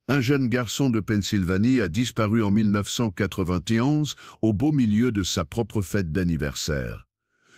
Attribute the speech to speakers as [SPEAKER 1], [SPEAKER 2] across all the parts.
[SPEAKER 1] Un jeune garçon de Pennsylvanie a disparu en 1991 au beau milieu de sa propre fête d'anniversaire.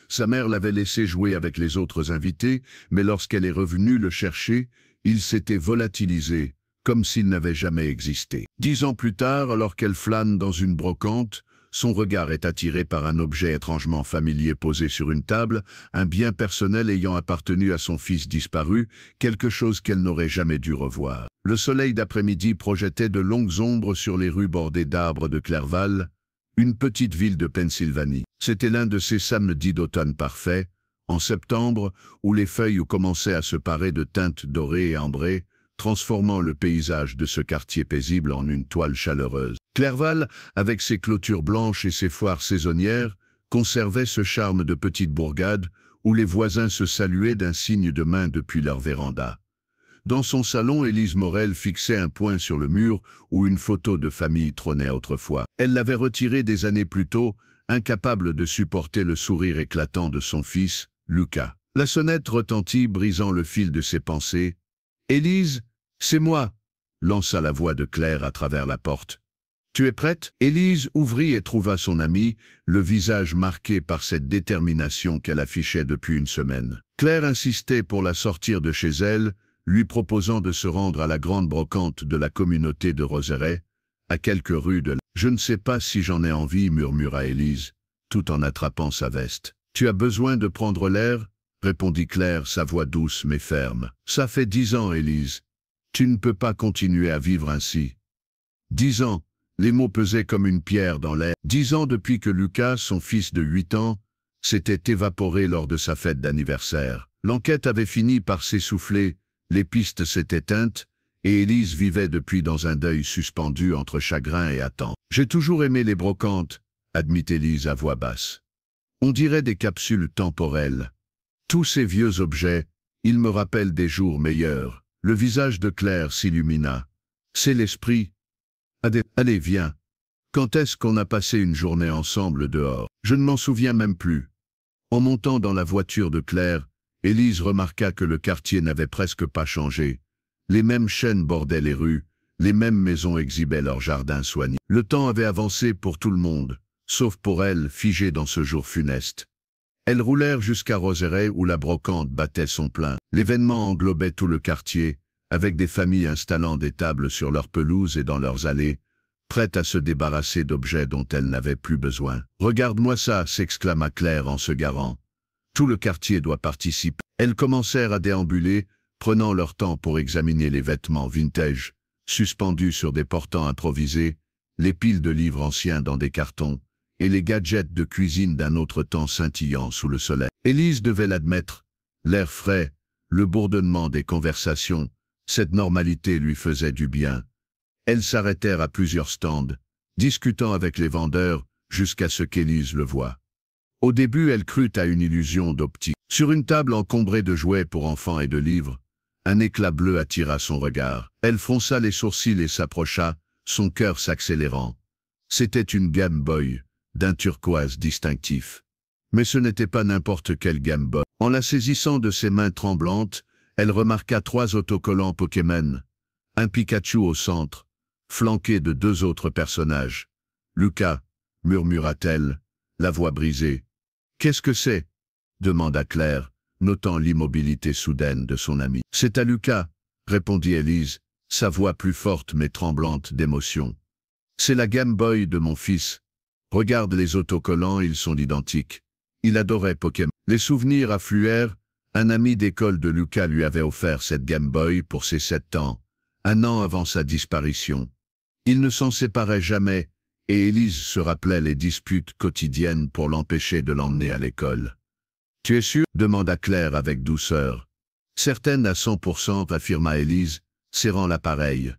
[SPEAKER 1] Sa mère l'avait laissé jouer avec les autres invités, mais lorsqu'elle est revenue le chercher, il s'était volatilisé, comme s'il n'avait jamais existé. 10 ans plus tard, alors qu'elle flâne dans une brocante, son regard est attiré par un objet étrangement familier posé sur une table, un bien personnel ayant appartenu à son fils disparu, quelque chose qu'elle n'aurait jamais dû revoir. Le soleil d'après-midi projetait de longues ombres sur les rues bordées d'arbres de Clerval, une petite ville de Pennsylvanie. C'était l'un de ces samedis d'automne parfaits, en septembre, où les feuilles commençaient à se parer de teintes dorées et ambrées, transformant le paysage de ce quartier paisible en une toile chaleureuse. Clerval, avec ses clôtures blanches et ses foires saisonnières, conservait ce charme de petite bourgade où les voisins se saluaient d'un signe de main depuis leur véranda. Dans son salon, Élise Morel fixait un point sur le mur où une photo de famille trônait autrefois. Elle l'avait retirée des années plus tôt, incapable de supporter le sourire éclatant de son fils, Lucas. La sonnette retentit, brisant le fil de ses pensées. « Élise, c'est moi !» lança la voix de Claire à travers la porte. « Tu es prête ?» Élise ouvrit et trouva son amie, le visage marqué par cette détermination qu'elle affichait depuis une semaine. Claire insistait pour la sortir de chez elle, lui proposant de se rendre à la grande brocante de la communauté de Rosaret, à quelques rues de là. « Je ne sais pas si j'en ai envie, » murmura Élise, tout en attrapant sa veste. « Tu as besoin de prendre l'air ?» répondit Claire, sa voix douce mais ferme. « Ça fait 10 ans, Élise. Tu ne peux pas continuer à vivre ainsi. » 10 ans, les mots pesaient comme une pierre dans l'air. 10 ans depuis que Lucas, son fils de 8 ans, s'était évaporé lors de sa fête d'anniversaire. L'enquête avait fini par s'essouffler, les pistes s'étaient éteintes, et Élise vivait depuis dans un deuil suspendu entre chagrin et attente. « J'ai toujours aimé les brocantes, » admit Élise à voix basse. « On dirait des capsules temporelles. Tous ces vieux objets, ils me rappellent des jours meilleurs. » Le visage de Claire s'illumina. « C'est l'esprit. Allez, viens. Quand est-ce qu'on a passé une journée ensemble dehors? Je ne m'en souviens même plus. » En montant dans la voiture de Claire, Élise remarqua que le quartier n'avait presque pas changé. Les mêmes chênes bordaient les rues, les mêmes maisons exhibaient leurs jardins soignés. Le temps avait avancé pour tout le monde, sauf pour elle, figée dans ce jour funeste. Elles roulèrent jusqu'à Rosaret où la brocante battait son plein. L'événement englobait tout le quartier, avec des familles installant des tables sur leurs pelouses et dans leurs allées, prêtes à se débarrasser d'objets dont elles n'avaient plus besoin. « Regarde-moi ça !» s'exclama Claire en se garant. « Tout le quartier doit participer. » Elles commencèrent à déambuler, prenant leur temps pour examiner les vêtements vintage, suspendus sur des portants improvisés, les piles de livres anciens dans des cartons, et les gadgets de cuisine d'un autre temps scintillant sous le soleil. Élise devait l'admettre, l'air frais, le bourdonnement des conversations, cette normalité lui faisait du bien. Elles s'arrêtèrent à plusieurs stands, discutant avec les vendeurs, jusqu'à ce qu'Élise le voie. Au début, elle crut à une illusion d'optique. Sur une table encombrée de jouets pour enfants et de livres, un éclat bleu attira son regard. Elle fronça les sourcils et s'approcha, son cœur s'accélérant. C'était une Game Boy, d'un turquoise distinctif. Mais ce n'était pas n'importe quelle Game Boy. En la saisissant de ses mains tremblantes, elle remarqua 3 autocollants Pokémon, un Pikachu au centre, flanqué de 2 autres personnages. « Lucas » murmura-t-elle, la voix brisée. « Qu'est-ce que c'est » demanda Claire, notant l'immobilité soudaine de son amie. « C'est à Lucas » répondit Élise, sa voix plus forte mais tremblante d'émotion. « C'est la Game Boy de mon fils. Regarde les autocollants, ils sont identiques. Il adorait Pokémon. » Les souvenirs affluèrent. Un ami d'école de Lucas lui avait offert cette Game Boy pour ses 7 ans, un an avant sa disparition. Ils ne s'en séparaient jamais, et Élise se rappelait les disputes quotidiennes pour l'empêcher de l'emmener à l'école. « Tu es sûre ?» demanda Claire avec douceur. « Certaine à 100%, affirma Élise, serrant l'appareil.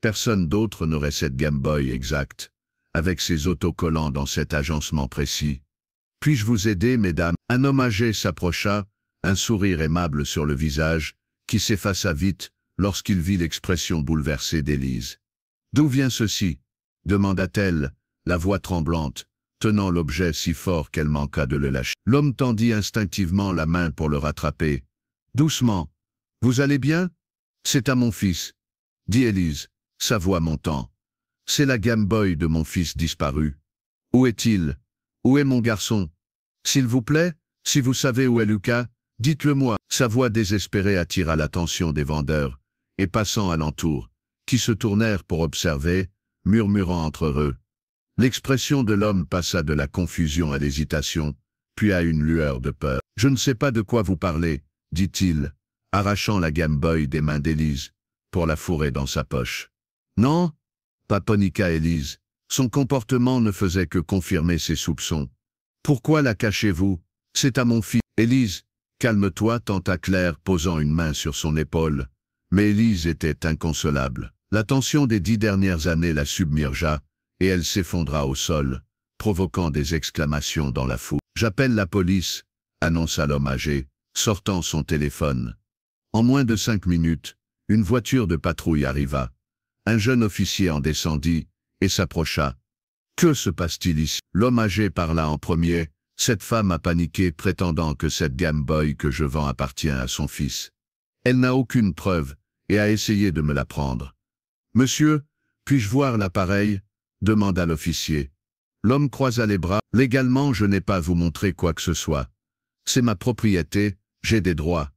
[SPEAKER 1] Personne d'autre n'aurait cette Game Boy exacte, avec ses autocollants dans cet agencement précis. « Puis-je vous aider, mesdames ?» Un homme âgé s'approcha, un sourire aimable sur le visage, qui s'effaça vite lorsqu'il vit l'expression bouleversée d'Élise. « D'où vient ceci ?» demanda-t-elle, la voix tremblante, tenant l'objet si fort qu'elle manqua de le lâcher. L'homme tendit instinctivement la main pour le rattraper. « Doucement. Vous allez bien ?»« C'est à mon fils, » dit Élise, sa voix montant. C'est la Game Boy de mon fils disparu. Où est-il? Où est mon garçon? S'il vous plaît, si vous savez où est Lucas, dites-le-moi. Sa voix désespérée attira l'attention des vendeurs, et passant alentour, qui se tournèrent pour observer, murmurant entre eux. L'expression de l'homme passa de la confusion à l'hésitation, puis à une lueur de peur. « Je ne sais pas de quoi vous parlez, » dit-il, arrachant la Game Boy des mains d'Élise, pour la fourrer dans sa poche. « Non ?» paniqua Élise. Son comportement ne faisait que confirmer ses soupçons. « Pourquoi la cachez-vous? C'est à mon fils. »« Élise, calme-toi, » tenta Claire, posant une main sur son épaule. Mais Élise était inconsolable. La tension des 10 dernières années la submergea, et elle s'effondra au sol, provoquant des exclamations dans la foule. « J'appelle la police », annonça l'homme âgé, sortant son téléphone. En moins de 5 minutes, une voiture de patrouille arriva. Un jeune officier en descendit et s'approcha. « Que se passe-t-il ici ?» L'homme âgé parla en premier. « Cette femme a paniqué prétendant que cette Game Boy que je vends appartient à son fils. Elle n'a aucune preuve et a essayé de me la prendre. »« Monsieur, puis-je voir l'appareil ?» demanda l'officier. L'homme croisa les bras. « Légalement, je n'ai pas à vous montrer quoi que ce soit. C'est ma propriété, j'ai des droits. »«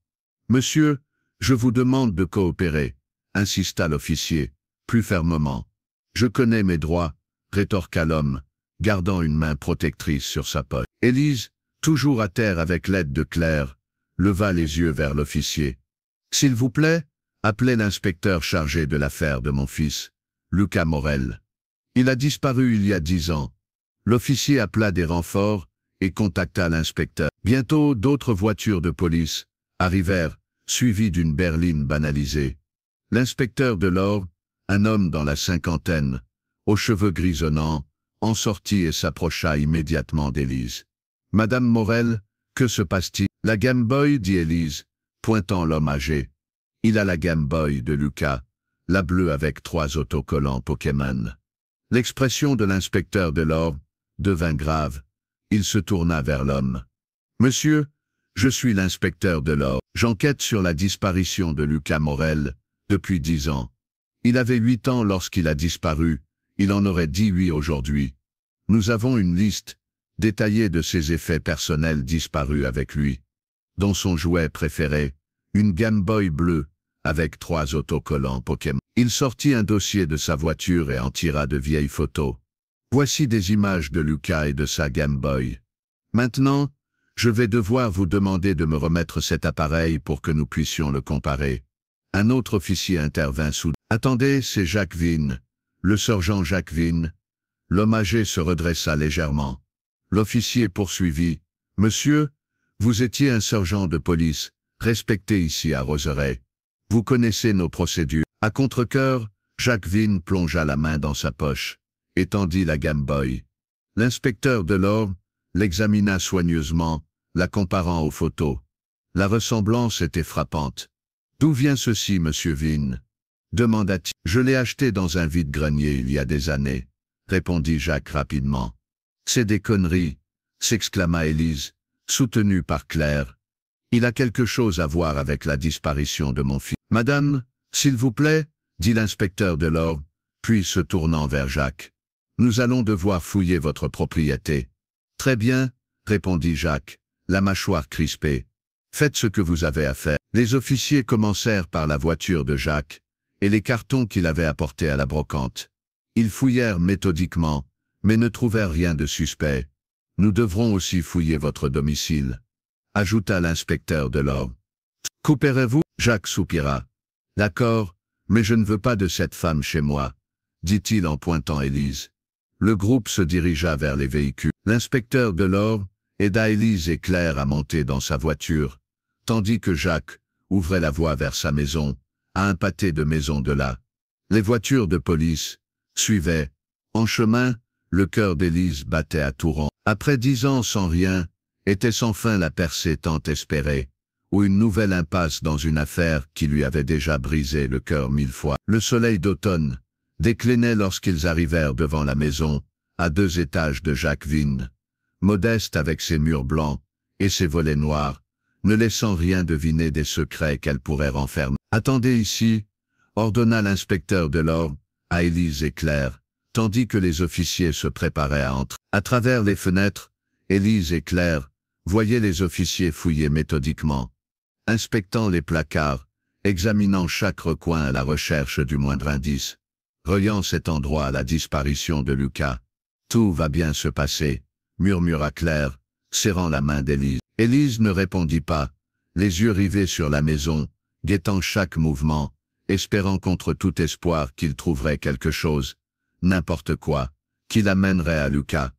[SPEAKER 1] Monsieur, je vous demande de coopérer, » insista l'officier, plus fermement. « Je connais mes droits, » rétorqua l'homme, gardant une main protectrice sur sa poche. Élise, toujours à terre avec l'aide de Claire, leva les yeux vers l'officier. « S'il vous plaît, appelez l'inspecteur chargé de l'affaire de mon fils, Lucas Morel. Il a disparu il y a 10 ans. » L'officier appela des renforts et contacta l'inspecteur. Bientôt, d'autres voitures de police arrivèrent, suivies d'une berline banalisée. L'inspecteur de l'ordre, un homme dans la cinquantaine, aux cheveux grisonnants, en sortit et s'approcha immédiatement d'Élise. « Madame Morel, que se passe-t-il ?»« La Game Boy, » dit Élise, pointant l'homme âgé. « Il a la Game Boy de Lucas, la bleue avec 3 autocollants Pokémon. » L'expression de l'inspecteur de l'ordre devint grave. Il se tourna vers l'homme. « Monsieur, je suis l'inspecteur de l'ordre. J'enquête sur la disparition de Lucas Morel depuis 10 ans. Il avait 8 ans lorsqu'il a disparu. Il en aurait 18 aujourd'hui. Nous avons une liste détaillée de ses effets personnels disparus avec lui, dont son jouet préféré, une Game Boy bleue, avec 3 autocollants Pokémon. » Il sortit un dossier de sa voiture et en tira de vieilles photos. Voici des images de Lucas et de sa Game Boy. Maintenant, je vais devoir vous demander de me remettre cet appareil pour que nous puissions le comparer. Un autre officier intervint soudain. « Attendez, c'est Jacques Vine, le sergent Jacques Vine. » L'homme âgé se redressa légèrement. L'officier poursuivit. « Monsieur, vous étiez un sergent de police, respecté ici à Roseraie. Vous connaissez nos procédures. » À contre-cœur, Jacques Vine plongea la main dans sa poche et tendit la Game Boy. L'inspecteur de l'ordre l'examina soigneusement, la comparant aux photos. La ressemblance était frappante. « D'où vient ceci, monsieur Vine ?» demanda-t-il. « Je l'ai acheté dans un vide-grenier il y a des années, » répondit Jacques rapidement. « C'est des conneries, » s'exclama Élise, soutenue par Claire. « Il a quelque chose à voir avec la disparition de mon fils. »« Madame, s'il vous plaît, » dit l'inspecteur de l'ordre, puis se tournant vers Jacques. « Nous allons devoir fouiller votre propriété. »« Très bien, » répondit Jacques, la mâchoire crispée. « Faites ce que vous avez à faire. » Les officiers commencèrent par la voiture de Jacques et les cartons qu'il avait apportés à la brocante. Ils fouillèrent méthodiquement, mais ne trouvèrent rien de suspect. « Nous devrons aussi fouiller votre domicile, » ajouta l'inspecteur de l'ordre. « Coopérez-vous » Jacques soupira. « D'accord, mais je ne veux pas de cette femme chez moi, » dit-il en pointant Élise. Le groupe se dirigea vers les véhicules. L'inspecteur de l'ordre aida Élise et Claire à monter dans sa voiture, tandis que Jacques ouvrait la voie vers sa maison, à un pâté de maisons de là. Les voitures de police suivaient. En chemin, le cœur d'Élise battait à torrents. Après 10 ans sans rien, était-ce enfin la percée tant espérée, ou une nouvelle impasse dans une affaire qui lui avait déjà brisé le cœur 1000 fois. Le soleil d'automne déclinait lorsqu'ils arrivèrent devant la maison, à 2 étages de Jacques Vine, modeste avec ses murs blancs et ses volets noirs, ne laissant rien deviner des secrets qu'elle pourrait renfermer. « Attendez ici » ordonna l'inspecteur de l'ordre, à Élise et Claire, tandis que les officiers se préparaient à entrer. À travers les fenêtres, Élise et Claire voyaient les officiers fouiller méthodiquement, inspectant les placards, examinant chaque recoin à la recherche du moindre indice, reliant cet endroit à la disparition de Lucas. « Tout va bien se passer », murmura Claire, serrant la main d'Élise. Élise ne répondit pas, les yeux rivés sur la maison, guettant chaque mouvement, espérant contre tout espoir qu'il trouverait quelque chose, n'importe quoi, qui l'amènerait à Lucas.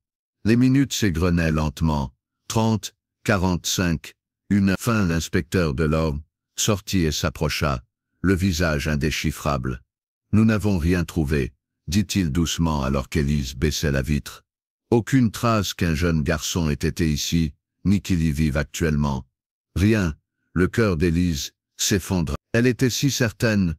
[SPEAKER 1] Les minutes s'égrenaient lentement, 30, 45, une heure. Fin. L'inspecteur de l'ordre sortit et s'approcha, le visage indéchiffrable. « Nous n'avons rien trouvé, » dit-il doucement alors qu'Élise baissait la vitre. « Aucune trace qu'un jeune garçon ait été ici, ni qu'il y vive actuellement. Rien. » Le cœur d'Élise s'effondra. Elle était si certaine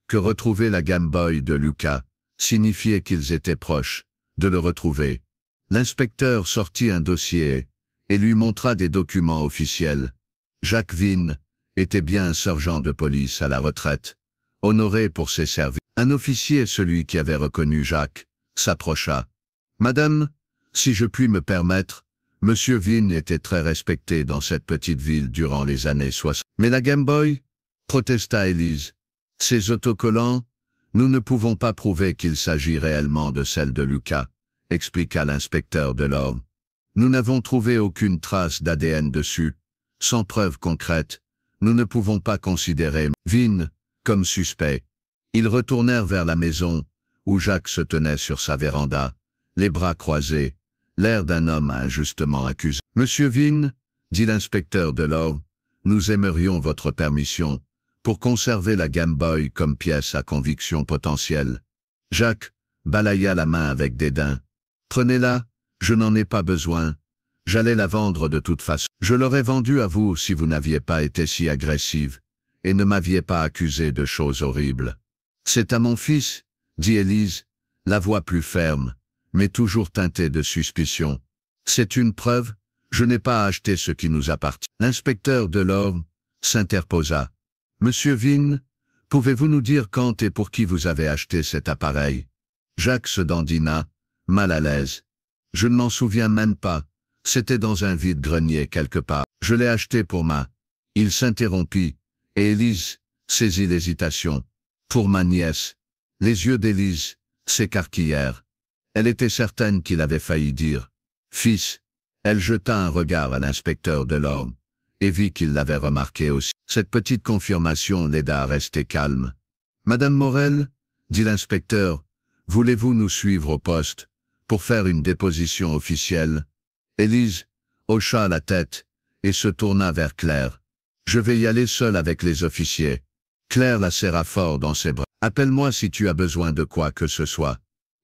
[SPEAKER 1] que retrouver la Game Boy de Lucas signifiait qu'ils étaient proches de le retrouver. L'inspecteur sortit un dossier et lui montra des documents officiels. Jacques Vin était bien un sergent de police à la retraite, honoré pour ses services. Un officier, celui qui avait reconnu Jacques, s'approcha. « Madame, si je puis me permettre, Monsieur Vin était très respecté dans cette petite ville durant les années 60. »« Mais la Game Boy ?» protesta Élise. « Ces autocollants, nous ne pouvons pas prouver qu'il s'agit réellement de celle de Lucas, » expliqua l'inspecteur de l'ordre. « Nous n'avons trouvé aucune trace d'ADN dessus. Sans preuve concrète, nous ne pouvons pas considérer Vin comme suspect. » Ils retournèrent vers la maison, où Jacques se tenait sur sa véranda, les bras croisés, l'air d'un homme injustement accusé. « Monsieur Vin, » dit l'inspecteur de l'ordre, « nous aimerions votre permission pour conserver la Game Boy comme pièce à conviction potentielle. » Jacques balaya la main avec dédain. « Prenez-la, je n'en ai pas besoin. J'allais la vendre de toute façon. Je l'aurais vendue à vous si vous n'aviez pas été si agressive et ne m'aviez pas accusé de choses horribles. »« C'est à mon fils, » dit Élise, la voix plus ferme, mais toujours teintée de suspicion. « C'est une preuve, je n'ai pas acheté ce qui nous appartient. » L'inspecteur de l'ordre s'interposa. « Monsieur Vin, pouvez-vous nous dire quand et pour qui vous avez acheté cet appareil ?» Jacques se dandina, mal à l'aise. « Je ne m'en souviens même pas, c'était dans un vide-grenier quelque part. Je l'ai acheté pour ma... » Il s'interrompit, et Élise saisit l'hésitation. « Pour ma nièce. » Les yeux d'Élise s'écarquillèrent. Elle était certaine qu'il avait failli dire « fils ». Elle jeta un regard à l'inspecteur de l'ordre, et vit qu'il l'avait remarqué aussi. Cette petite confirmation l'aida à rester calme. « Madame Morel, » dit l'inspecteur, « voulez-vous nous suivre au poste, pour faire une déposition officielle ?» Élise hocha la tête, et se tourna vers Claire. « Je vais y aller seule avec les officiers. » Claire la serra fort dans ses bras. « Appelle-moi si tu as besoin de quoi que ce soit. »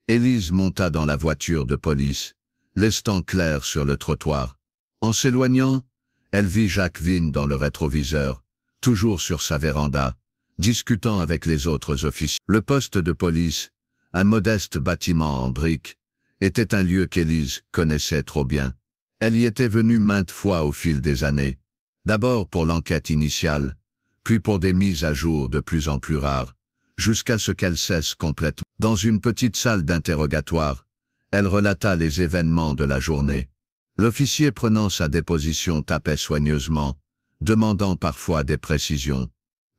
[SPEAKER 1] Élise monta dans la voiture de police, laissant Claire sur le trottoir. En s'éloignant, elle vit Jacques Vin dans le rétroviseur, toujours sur sa véranda, discutant avec les autres officiers. Le poste de police, un modeste bâtiment en briques, était un lieu qu'Élise connaissait trop bien. Elle y était venue maintes fois au fil des années, d'abord pour l'enquête initiale, puis pour des mises à jour de plus en plus rares, jusqu'à ce qu'elle cesse complètement. Dans une petite salle d'interrogatoire, elle relata les événements de la journée. L'officier prenant sa déposition tapait soigneusement, demandant parfois des précisions.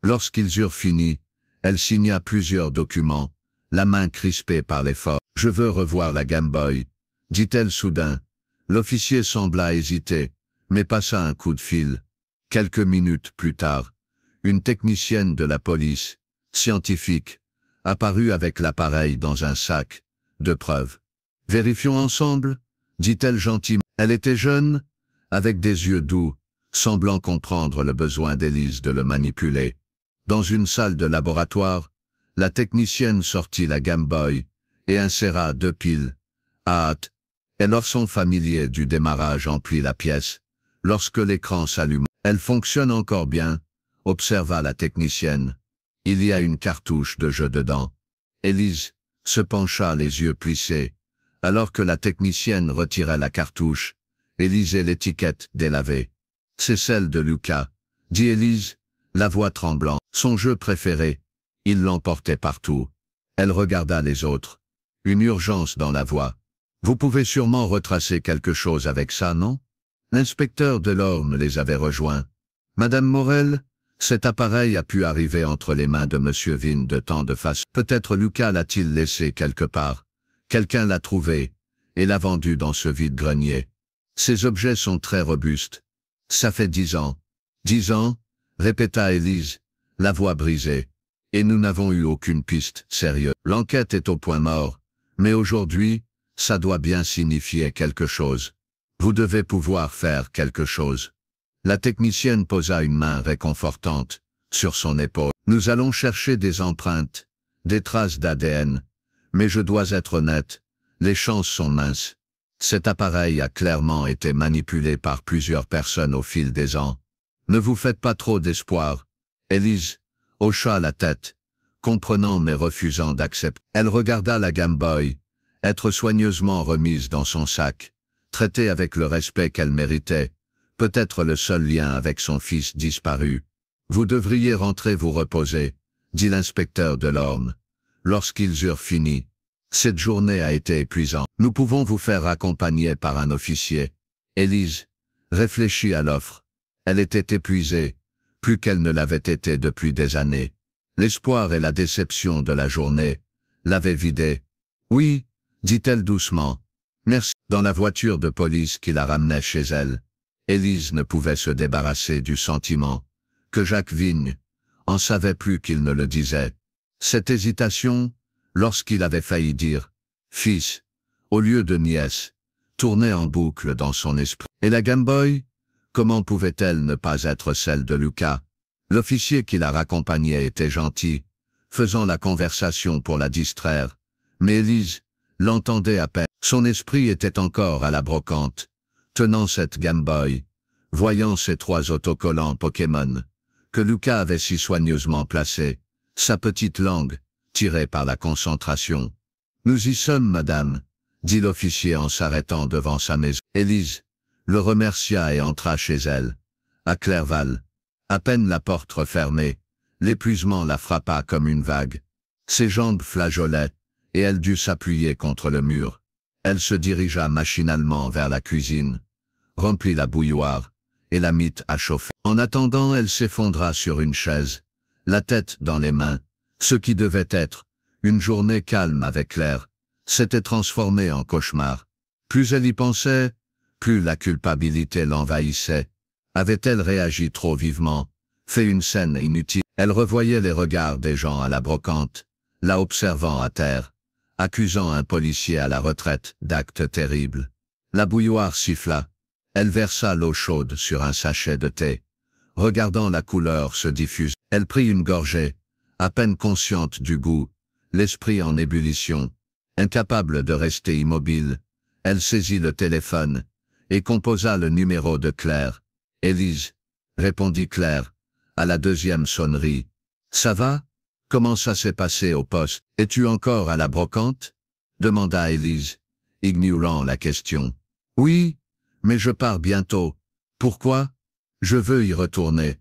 [SPEAKER 1] Lorsqu'ils eurent fini, elle signa plusieurs documents, la main crispée par l'effort. « Je veux revoir la Game Boy », dit-elle soudain. L'officier sembla hésiter, mais passa un coup de fil. Quelques minutes plus tard, une technicienne de la police, scientifique, apparut avec l'appareil dans un sac de preuves. « Vérifions ensemble », dit-elle gentiment. Elle était jeune, avec des yeux doux, semblant comprendre le besoin d'Élise de le manipuler. Dans une salle de laboratoire, la technicienne sortit la Game Boy et inséra 2 piles. À hâte, et leur son familier du démarrage emplit la pièce. Lorsque l'écran s'alluma, « Elle fonctionne encore bien », observa la technicienne. « Il y a une cartouche de jeu dedans. » Élise se pencha les yeux plissés, alors que la technicienne retirait la cartouche et lisait l'étiquette délavée. « C'est celle de Lucas », dit Élise, la voix tremblante. Son jeu préféré. Il l'emportait partout. Elle regarda les autres. Une urgence dans la voix. Vous pouvez sûrement retracer quelque chose avec ça, non? L'inspecteur Delorme les avait rejoints. Madame Morel, cet appareil a pu arriver entre les mains de Monsieur Vine de temps de face. Peut-être Lucas l'a-t-il laissé quelque part. Quelqu'un l'a trouvé et l'a vendu dans ce vide-grenier. Ces objets sont très robustes. Ça fait 10 ans. 10 ans, répéta Élise, la voix brisée. Et nous n'avons eu aucune piste sérieuse. L'enquête est au point mort. Mais aujourd'hui, ça doit bien signifier quelque chose. Vous devez pouvoir faire quelque chose. La technicienne posa une main réconfortante sur son épaule. Nous allons chercher des empreintes, des traces d'ADN. Mais je dois être honnête, les chances sont minces. Cet appareil a clairement été manipulé par plusieurs personnes au fil des ans. Ne vous faites pas trop d'espoir. Élise hocha la tête, comprenant mais refusant d'accepter. Elle regarda la Game Boy, être soigneusement remise dans son sac, traitée avec le respect qu'elle méritait, peut-être le seul lien avec son fils disparu. Vous devriez rentrer vous reposer, dit l'inspecteur Delorme, lorsqu'ils eurent fini. Cette journée a été épuisante. Nous pouvons vous faire accompagner par un officier. Élise réfléchit à l'offre. Elle était épuisée, plus qu'elle ne l'avait été depuis des années. L'espoir et la déception de la journée l'avaient vidée. Oui, dit-elle doucement. Merci. Dans la voiture de police qui la ramenait chez elle, Élise ne pouvait se débarrasser du sentiment que Jacques Vigne en savait plus qu'il ne le disait. Cette hésitation, lorsqu'il avait failli dire « fils » au lieu de « nièce », tournait en boucle dans son esprit. Et la Game Boy, comment pouvait-elle ne pas être celle de Lucas? L'officier qui la raccompagnait était gentil, faisant la conversation pour la distraire. Mais Élise l'entendait à peine. Son esprit était encore à la brocante, tenant cette Game Boy, voyant ces 3 autocollants Pokémon, que Lucas avait si soigneusement placés, sa petite langue, tirée par la concentration. « Nous y sommes, madame », dit l'officier en s'arrêtant devant sa maison. Élise le remercia et entra chez elle, à Clerval. À peine la porte refermée, l'épuisement la frappa comme une vague. Ses jambes flageolaient, et elle dut s'appuyer contre le mur. Elle se dirigea machinalement vers la cuisine, remplit la bouilloire, et la mit à chauffer. En attendant, elle s'effondra sur une chaise, la tête dans les mains. Ce qui devait être une journée calme avec Claire s'était transformé en cauchemar. Plus elle y pensait, plus la culpabilité l'envahissait. Avait-elle réagi trop vivement, fait une scène inutile? Elle revoyait les regards des gens à la brocante, la observant à terre, accusant un policier à la retraite d'actes terribles. La bouilloire siffla. Elle versa l'eau chaude sur un sachet de thé. Regardant la couleur se diffuser, elle prit une gorgée, à peine consciente du goût, l'esprit en ébullition. Incapable de rester immobile, elle saisit le téléphone et composa le numéro de Claire. « Élise », répondit Claire, à la 2e sonnerie. « Ça va? Comment ça s'est passé au poste? Es-tu encore à la brocante ?» demanda Élise, ignorant la question. « Oui, mais je pars bientôt. Pourquoi? Je veux y retourner.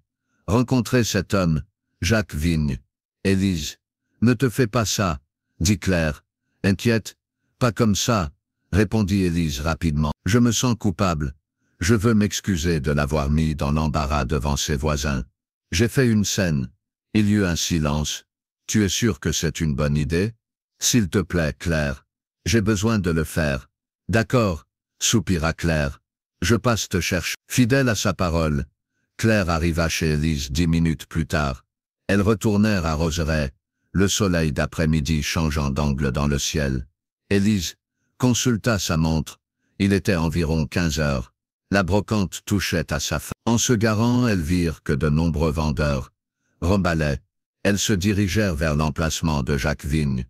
[SPEAKER 1] Rencontrer cet homme, Jacques Vigne. » « Élise, ne te fais pas ça, » dit Claire, inquiète. « Pas comme ça, » répondit Élise rapidement. « Je me sens coupable. Je veux m'excuser de l'avoir mis dans l'embarras devant ses voisins. J'ai fait une scène. » Il y eut un silence. « Tu es sûr que c'est une bonne idée? S'il te plaît, Claire. J'ai besoin de le faire. »« D'accord, » soupira Claire. « Je passe te chercher. » Fidèle à sa parole, Claire arriva chez Élise 10 minutes plus tard. Elles retournèrent à Roseraie, le soleil d'après-midi changeant d'angle dans le ciel. Élise consulta sa montre. Il était environ 15 heures. La brocante touchait à sa fin. En se garant, elles virent que de nombreux vendeurs remballaient. Elles se dirigèrent vers l'emplacement de Jacques Vigne,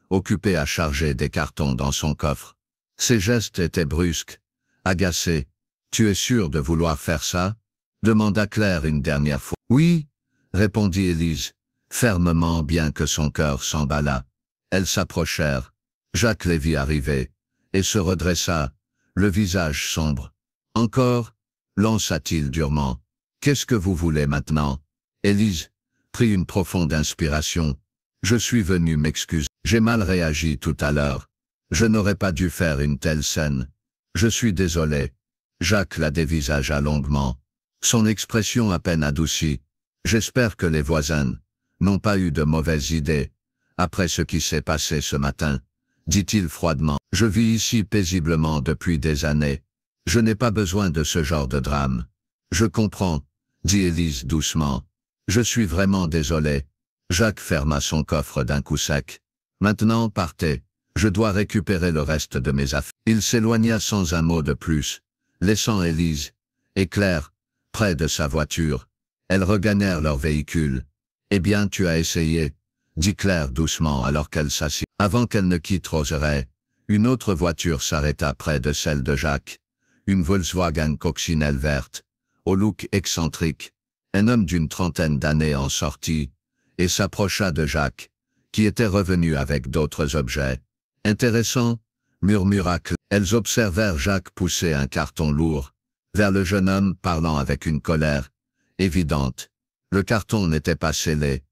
[SPEAKER 1] occupé à charger des cartons dans son coffre. Ses gestes étaient brusques, agacés. « Tu es sûr de vouloir faire ça ?» demanda Claire une dernière fois. « Oui », répondit Élise, fermement bien que son cœur s'emballât. Elles s'approchèrent. Jacques les vit arriver, et se redressa, le visage sombre. « Encore » lança-t-il durement. « Qu'est-ce que vous voulez maintenant ?» Élise prit une profonde inspiration. « Je suis venu m'excuser.
[SPEAKER 2] J'ai mal réagi tout à l'heure. Je n'aurais pas dû faire une telle scène. Je suis désolé. Jacques la dévisagea longuement. Son expression à peine adoucie. J'espère que les voisins n'ont pas eu de mauvaises idées. Après ce qui s'est passé ce matin, dit-il froidement, je vis ici paisiblement depuis des années. Je n'ai pas besoin de ce genre de drame. Je comprends, dit Élise doucement. Je suis vraiment désolé. Jacques ferma son coffre d'un coup sec. Maintenant partez. Je dois récupérer le reste de mes affaires. Il s'éloigna sans un mot de plus, laissant Élise et Claire près de sa voiture. Elles regagnèrent leur véhicule. Eh bien, tu as essayé, dit Claire doucement alors qu'elle s'assit. Avant qu'elle ne quitte Roseraie, une autre voiture s'arrêta près de celle de Jacques. Une Volkswagen coccinelle verte, au look excentrique. Un homme d'une trentaine d'années en sortit, et s'approcha de Jacques, qui était revenu avec d'autres objets. Intéressant, murmura Claire. Elles observèrent Jacques pousser un carton lourd vers le jeune homme parlant avec une colère évidente. Le carton n'était pas scellé,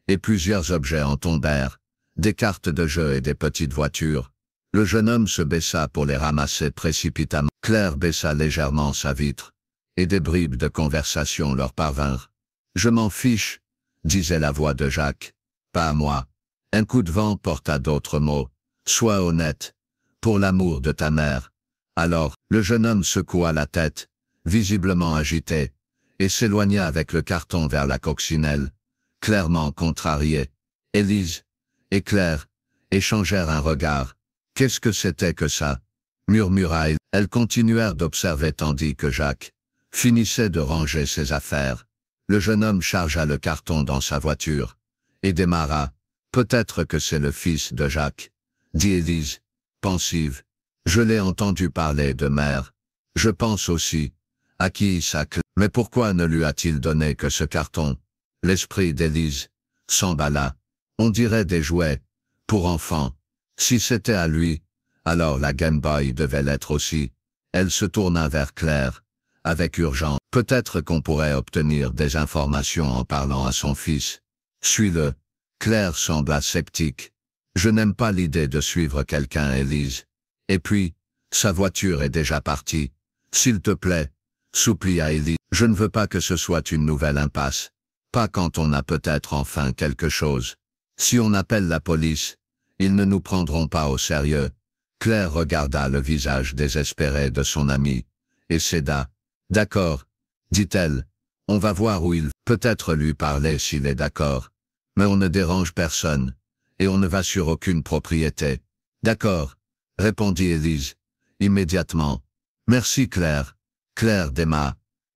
[SPEAKER 2] et plusieurs objets en tombèrent, des cartes de jeu et des petites voitures. Le jeune homme se baissa pour les ramasser précipitamment. Claire baissa légèrement sa vitre, et des bribes de conversation leur parvinrent. « Je m'en fiche, » disait la voix de Jacques. « Pas à moi. » Un coup de vent porta d'autres mots. « Sois honnête. Pour l'amour de ta mère. » Alors, le jeune homme secoua la tête, visiblement agité, et s'éloigna avec le carton vers la coccinelle, clairement contrarié. Élise et Claire échangèrent un regard. « Qu'est-ce que c'était que ça ?» murmura-t-il. Elles continuèrent d'observer tandis que Jacques finissait de ranger ses affaires. Le jeune homme chargea le carton dans sa voiture et démarra. « Peut-être que c'est le fils de Jacques, » dit Élise, pensive. « Je l'ai entendu parler de mère. Je pense aussi. À qui Isaac? Mais pourquoi ne lui a-t-il donné que ce carton ?» L'esprit d'Élise s'emballa. On dirait des jouets pour enfants. Si c'était à lui, alors la Game Boy devait l'être aussi. Elle se tourna vers Claire, avec urgence. Peut-être qu'on pourrait obtenir des informations en parlant à son fils. Suis-le. Claire sembla sceptique. Je n'aime pas l'idée de suivre quelqu'un, Élise. Et puis, sa voiture est déjà partie. S'il te plaît, supplia Élise. Je ne veux pas que ce soit une nouvelle impasse. Pas quand on a peut-être enfin quelque chose. Si on appelle la police, ils ne nous prendront pas au sérieux. Claire regarda le visage désespéré de son ami, et céda. « D'accord, » dit-elle. « On va voir où il peut-être lui parler s'il est d'accord. Mais on ne dérange personne, et on ne va sur aucune propriété. »« D'accord, » répondit Élise, immédiatement. « Merci Claire. » Claire déma,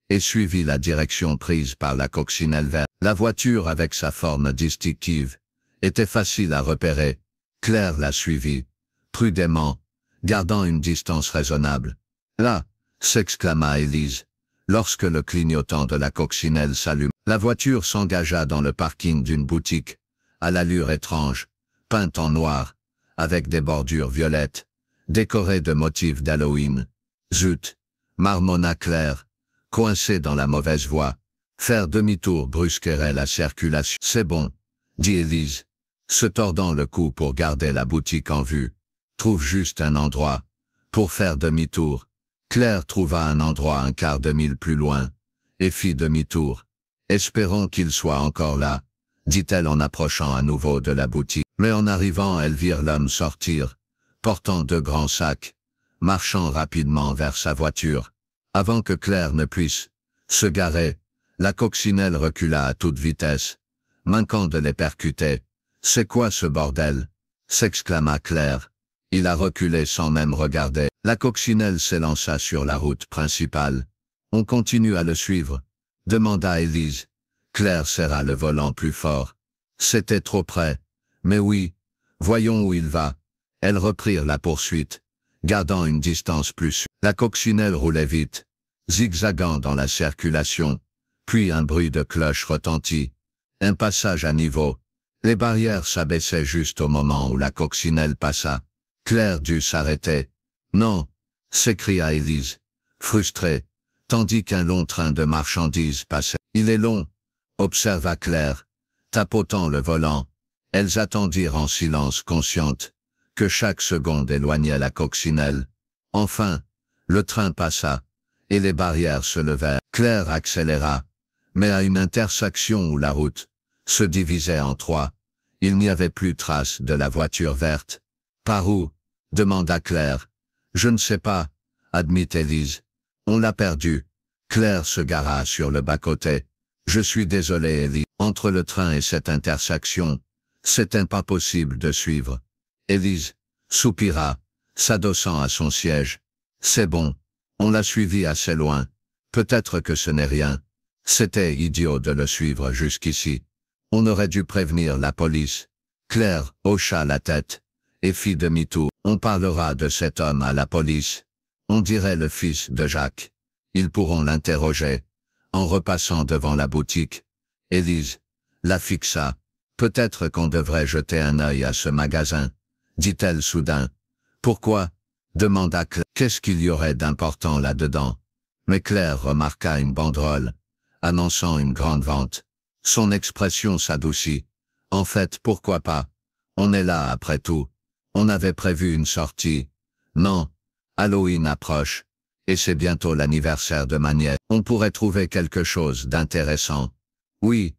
[SPEAKER 2] et suivit la direction prise par la coccinelle verte. La voiture avec sa forme distinctive était facile à repérer. Claire la suivit, prudemment, gardant une distance raisonnable. « Là !» s'exclama Élise, lorsque le clignotant de la coccinelle s'alluma. La voiture s'engagea dans le parking d'une boutique, à l'allure étrange, peinte en noir, avec des bordures violettes, décorée de motifs d'Halloween. « Zut !» marmonna Claire, coincée dans la mauvaise voie. Faire demi-tour brusquerait la circulation. « C'est bon, » dit Élise, se tordant le cou pour garder la boutique en vue. « Trouve juste un endroit pour faire demi-tour. » Claire trouva un endroit un quart de mille plus loin, et fit demi-tour. « Espérons qu'il soit encore là, » dit-elle en approchant à nouveau de la boutique. Mais en arrivant, elles virent l'homme sortir, portant 2 grands sacs, marchant rapidement vers sa voiture. Avant que Claire ne puisse se garer, la coccinelle recula à toute vitesse, manquant de les percuter. « C'est quoi ce bordel ?» s'exclama Claire. Il a reculé sans même regarder. La coccinelle s'élança sur la route principale. « On continue à le suivre ?» demanda Élise. Claire serra le volant plus fort. C'était trop près. « Mais oui, voyons où il va. » Elles reprirent la poursuite, gardant une distance plus sûre. La coccinelle roulait vite, zigzagant dans la circulation. Puis un bruit de cloche retentit. Un passage à niveau. Les barrières s'abaissaient juste au moment où la coccinelle passa. Claire dut s'arrêter. « Non !» s'écria Élise, frustrée, tandis qu'un long train de marchandises passait. « Il est long !» observa Claire, tapotant le volant. Elles attendirent en silence consciente, que chaque seconde éloignait la coccinelle. Enfin, le train passa, et les barrières se levèrent. Claire accéléra, mais à une intersection où la route se divisait en trois, il n'y avait plus trace de la voiture verte. « Par où ?» demanda Claire. « Je ne sais pas, » admit Élise. « On l'a perdue. » Claire se gara sur le bas-côté. « Je suis désolé, Élise. Entre le train et cette intersection, c'est impossible de suivre. » Élise soupira, s'adossant à son siège. « C'est bon. On l'a suivi assez loin. Peut-être que ce n'est rien. C'était idiot de le suivre jusqu'ici. On aurait dû prévenir la police. » Claire hocha la tête et fit demi-tour. « On parlera de cet homme à la police. On dirait le fils de Jacques. Ils pourront l'interroger. » En repassant devant la boutique, Élise la fixa. « Peut-être qu'on devrait jeter un œil à ce magasin, » dit-elle soudain. « Pourquoi ?» demanda Claire. « Qu'est-ce qu'il y aurait d'important là-dedans ?» Mais Claire remarqua une banderole, annonçant une grande vente. Son expression s'adoucit. « En fait, pourquoi pas? On est là après tout. On avait prévu une sortie. Non, Halloween approche, et c'est bientôt l'anniversaire de ma nièce. On pourrait trouver quelque chose d'intéressant. » « Oui, »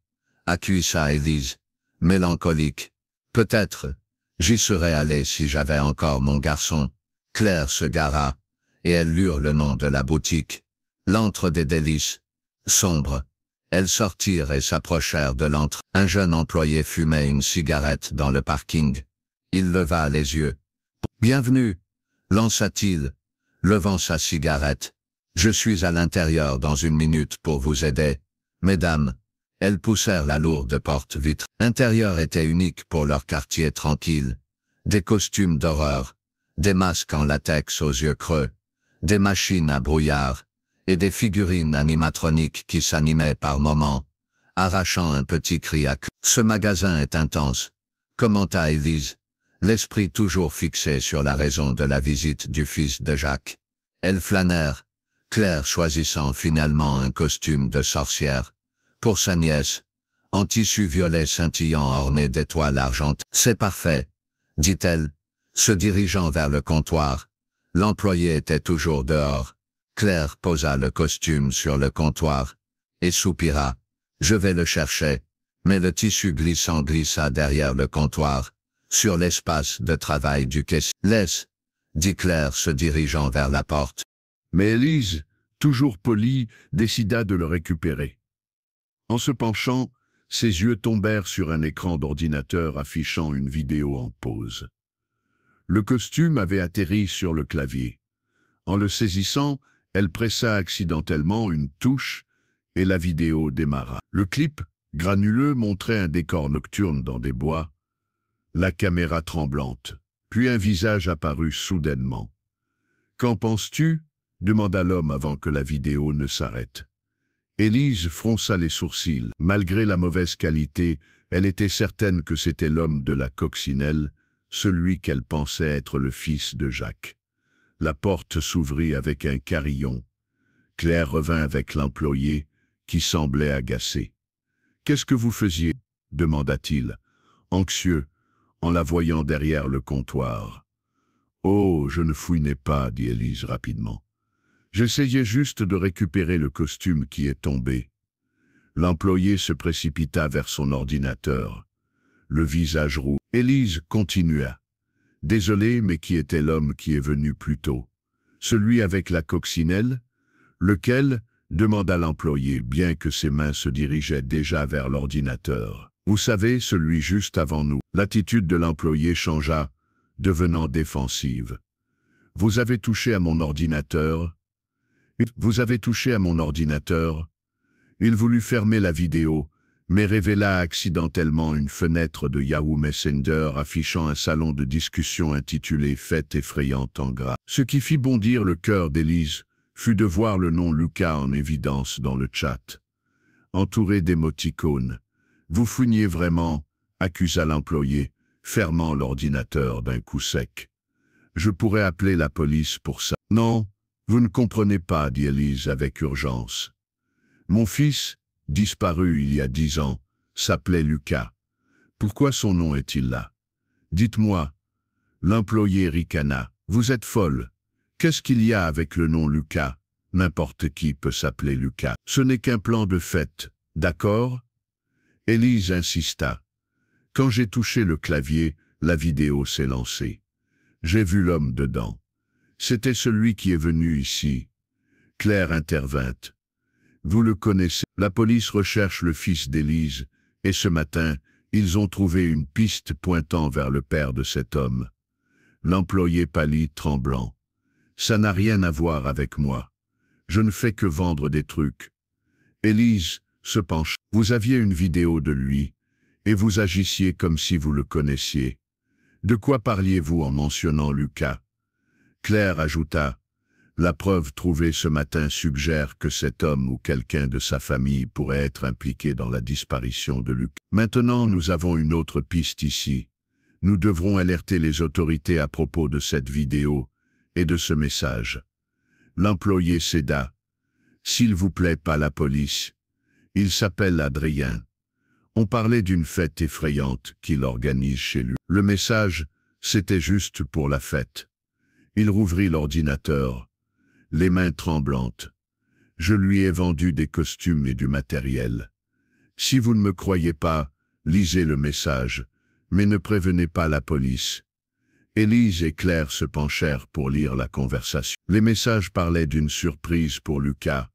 [SPEAKER 2] acquiesça Élise, mélancolique. « Peut-être. J'y serais allée si j'avais encore mon garçon. » Claire se gara, et elle lut le nom de la boutique. L'antre des délices. Sombre. Elles sortirent et s'approchèrent de l'antre. Un jeune employé fumait une cigarette dans le parking. Il leva les yeux. « Bienvenue, » lança-t-il, levant sa cigarette. « Je suis à l'intérieur dans une minute pour vous aider. Mesdames. » Elles poussèrent la lourde porte-vitre. L'intérieur était unique pour leur quartier tranquille. Des costumes d'horreur, des masques en latex aux yeux creux, des machines à brouillard, et des figurines animatroniques qui s'animaient par moments, arrachant un petit cri à queue. « Ce magasin est intense, » commenta Élise, l'esprit toujours fixé sur la raison de la visite du fils de Jacques. Elles flânèrent, Claire choisissant finalement un costume de sorcière, pour sa nièce, en tissu violet scintillant orné d'étoiles argentées. « C'est parfait, » dit-elle, se dirigeant vers le comptoir. L'employé était toujours dehors. Claire posa le costume sur le comptoir, et soupira. « Je vais le chercher. » Mais le tissu glissant glissa derrière le comptoir, sur l'espace de travail du caissier. « Laisse, » dit Claire se dirigeant vers la porte.
[SPEAKER 1] Mais Élise, toujours polie, décida de le récupérer. En se penchant, ses yeux tombèrent sur un écran d'ordinateur affichant une vidéo en pause. Le costume avait atterri sur le clavier. En le saisissant, elle pressa accidentellement une touche et la vidéo démarra. Le clip, granuleux, montrait un décor nocturne dans des bois, la caméra tremblante, puis un visage apparut soudainement. « Qu'en penses-tu » demanda l'homme avant que la vidéo ne s'arrête. Élise fronça les sourcils. Malgré la mauvaise qualité, elle était certaine que c'était l'homme de la coccinelle, celui qu'elle pensait être le fils de Jacques. La porte s'ouvrit avec un carillon. Claire revint avec l'employé, qui semblait agacé. « Qu'est-ce que vous faisiez » demanda-t-il, anxieux, en la voyant derrière le comptoir. « Oh, je ne fouinais pas, » dit Élise rapidement. « J'essayais juste de récupérer le costume qui est tombé. » L'employé se précipita vers son ordinateur, le visage roux. Élise continua. « Désolé, mais qui était l'homme qui est venu plus tôt? Celui avec la coccinelle? Lequel ?» demanda l'employé, bien que ses mains se dirigeaient déjà vers l'ordinateur. « Vous savez, celui juste avant nous. » L'attitude de l'employé changea, devenant défensive. « Vous avez touché à mon ordinateur? » « Vous avez touché à mon ordinateur ?» Il voulut fermer la vidéo, mais révéla accidentellement une fenêtre de Yahoo Messenger affichant un salon de discussion intitulé « Fête effrayante » en gras. Ce qui fit bondir le cœur d'Élise fut de voir le nom Lucas en évidence dans le chat. Entouré d'émoticônes. « Vous fouiniez vraiment ?» accusa l'employé, fermant l'ordinateur d'un coup sec. « Je pourrais appeler la police pour ça. »« Non, vous ne comprenez pas, » dit Élise avec urgence. « Mon fils, disparu il y a 10 ans, s'appelait Lucas. Pourquoi son nom est-il là? Dites-moi. L'employé ricana. Vous êtes folle. Qu'est-ce qu'il y a avec le nom Lucas? N'importe qui peut s'appeler Lucas. Ce n'est qu'un plan de fête, d'accord? Élise insista. Quand j'ai touché le clavier, la vidéo s'est lancée. J'ai vu l'homme dedans. C'était celui qui est venu ici. Claire intervint. Vous le connaissez. La police recherche le fils d'Élise, et ce matin, ils ont trouvé une piste pointant vers le père de cet homme. L'employé pâlit, tremblant. Ça n'a rien à voir avec moi. Je ne fais que vendre des trucs. Élise se penche. Vous aviez une vidéo de lui, et vous agissiez comme si vous le connaissiez. De quoi parliez-vous en mentionnant Lucas? Claire ajouta. La preuve trouvée ce matin suggère que cet homme ou quelqu'un de sa famille pourrait être impliqué dans la disparition de Lucas. Maintenant, nous avons une autre piste ici. Nous devrons alerter les autorités à propos de cette vidéo et de ce message. L'employé céda. S'il vous plaît, pas la police. Il s'appelle Adrien. On parlait d'une fête effrayante qu'il organise chez lui. Le message, c'était juste pour la fête. Il rouvrit l'ordinateur, les mains tremblantes. Je lui ai vendu des costumes et du matériel. Si vous ne me croyez pas, lisez le message, mais ne prévenez pas la police. Élise et Claire se penchèrent pour lire la conversation. Les messages parlaient d'une surprise pour Lucas,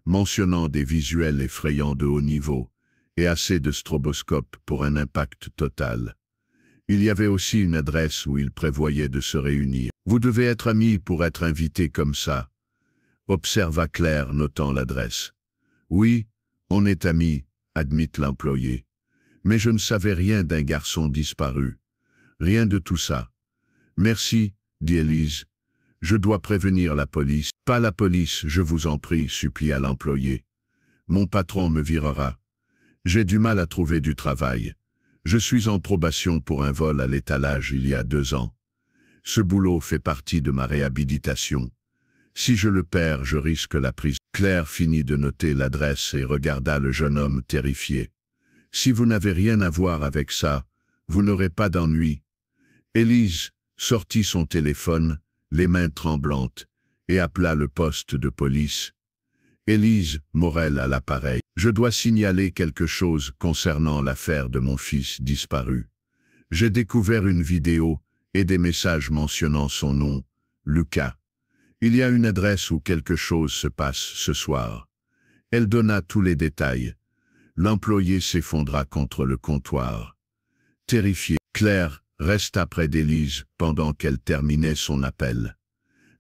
[SPEAKER 1] mentionnant des visuels effrayants de haut niveau et assez de stroboscopes pour un impact total. Il y avait aussi une adresse où il prévoyait de se réunir. Vous devez être amis pour être invité comme ça, observa Claire, notant l'adresse. Oui, on est amis, admit l'employé. Mais je ne savais rien d'un garçon disparu. Rien de tout ça. Merci, dit Élise. Je dois prévenir la police. Pas la police, je vous en prie, supplia l'employé. Mon patron me virera. J'ai du mal à trouver du travail. Je suis en probation pour un vol à l'étalage il y a 2 ans. Ce boulot fait partie de ma réhabilitation. Si je le perds, je risque la prison. Claire finit de noter l'adresse et regarda le jeune homme terrifié. Si vous n'avez rien à voir avec ça, vous n'aurez pas d'ennui. Élise sortit son téléphone, les mains tremblantes, et appela le poste de police. Élise Morel à l'appareil. Je dois signaler quelque chose concernant l'affaire de mon fils disparu. J'ai découvert une vidéo et des messages mentionnant son nom, Lucas. Il y a une adresse où quelque chose se passe ce soir. Elle donna tous les détails. L'employé s'effondra contre le comptoir. Terrifiée, Claire resta près d'Élise pendant qu'elle terminait son appel.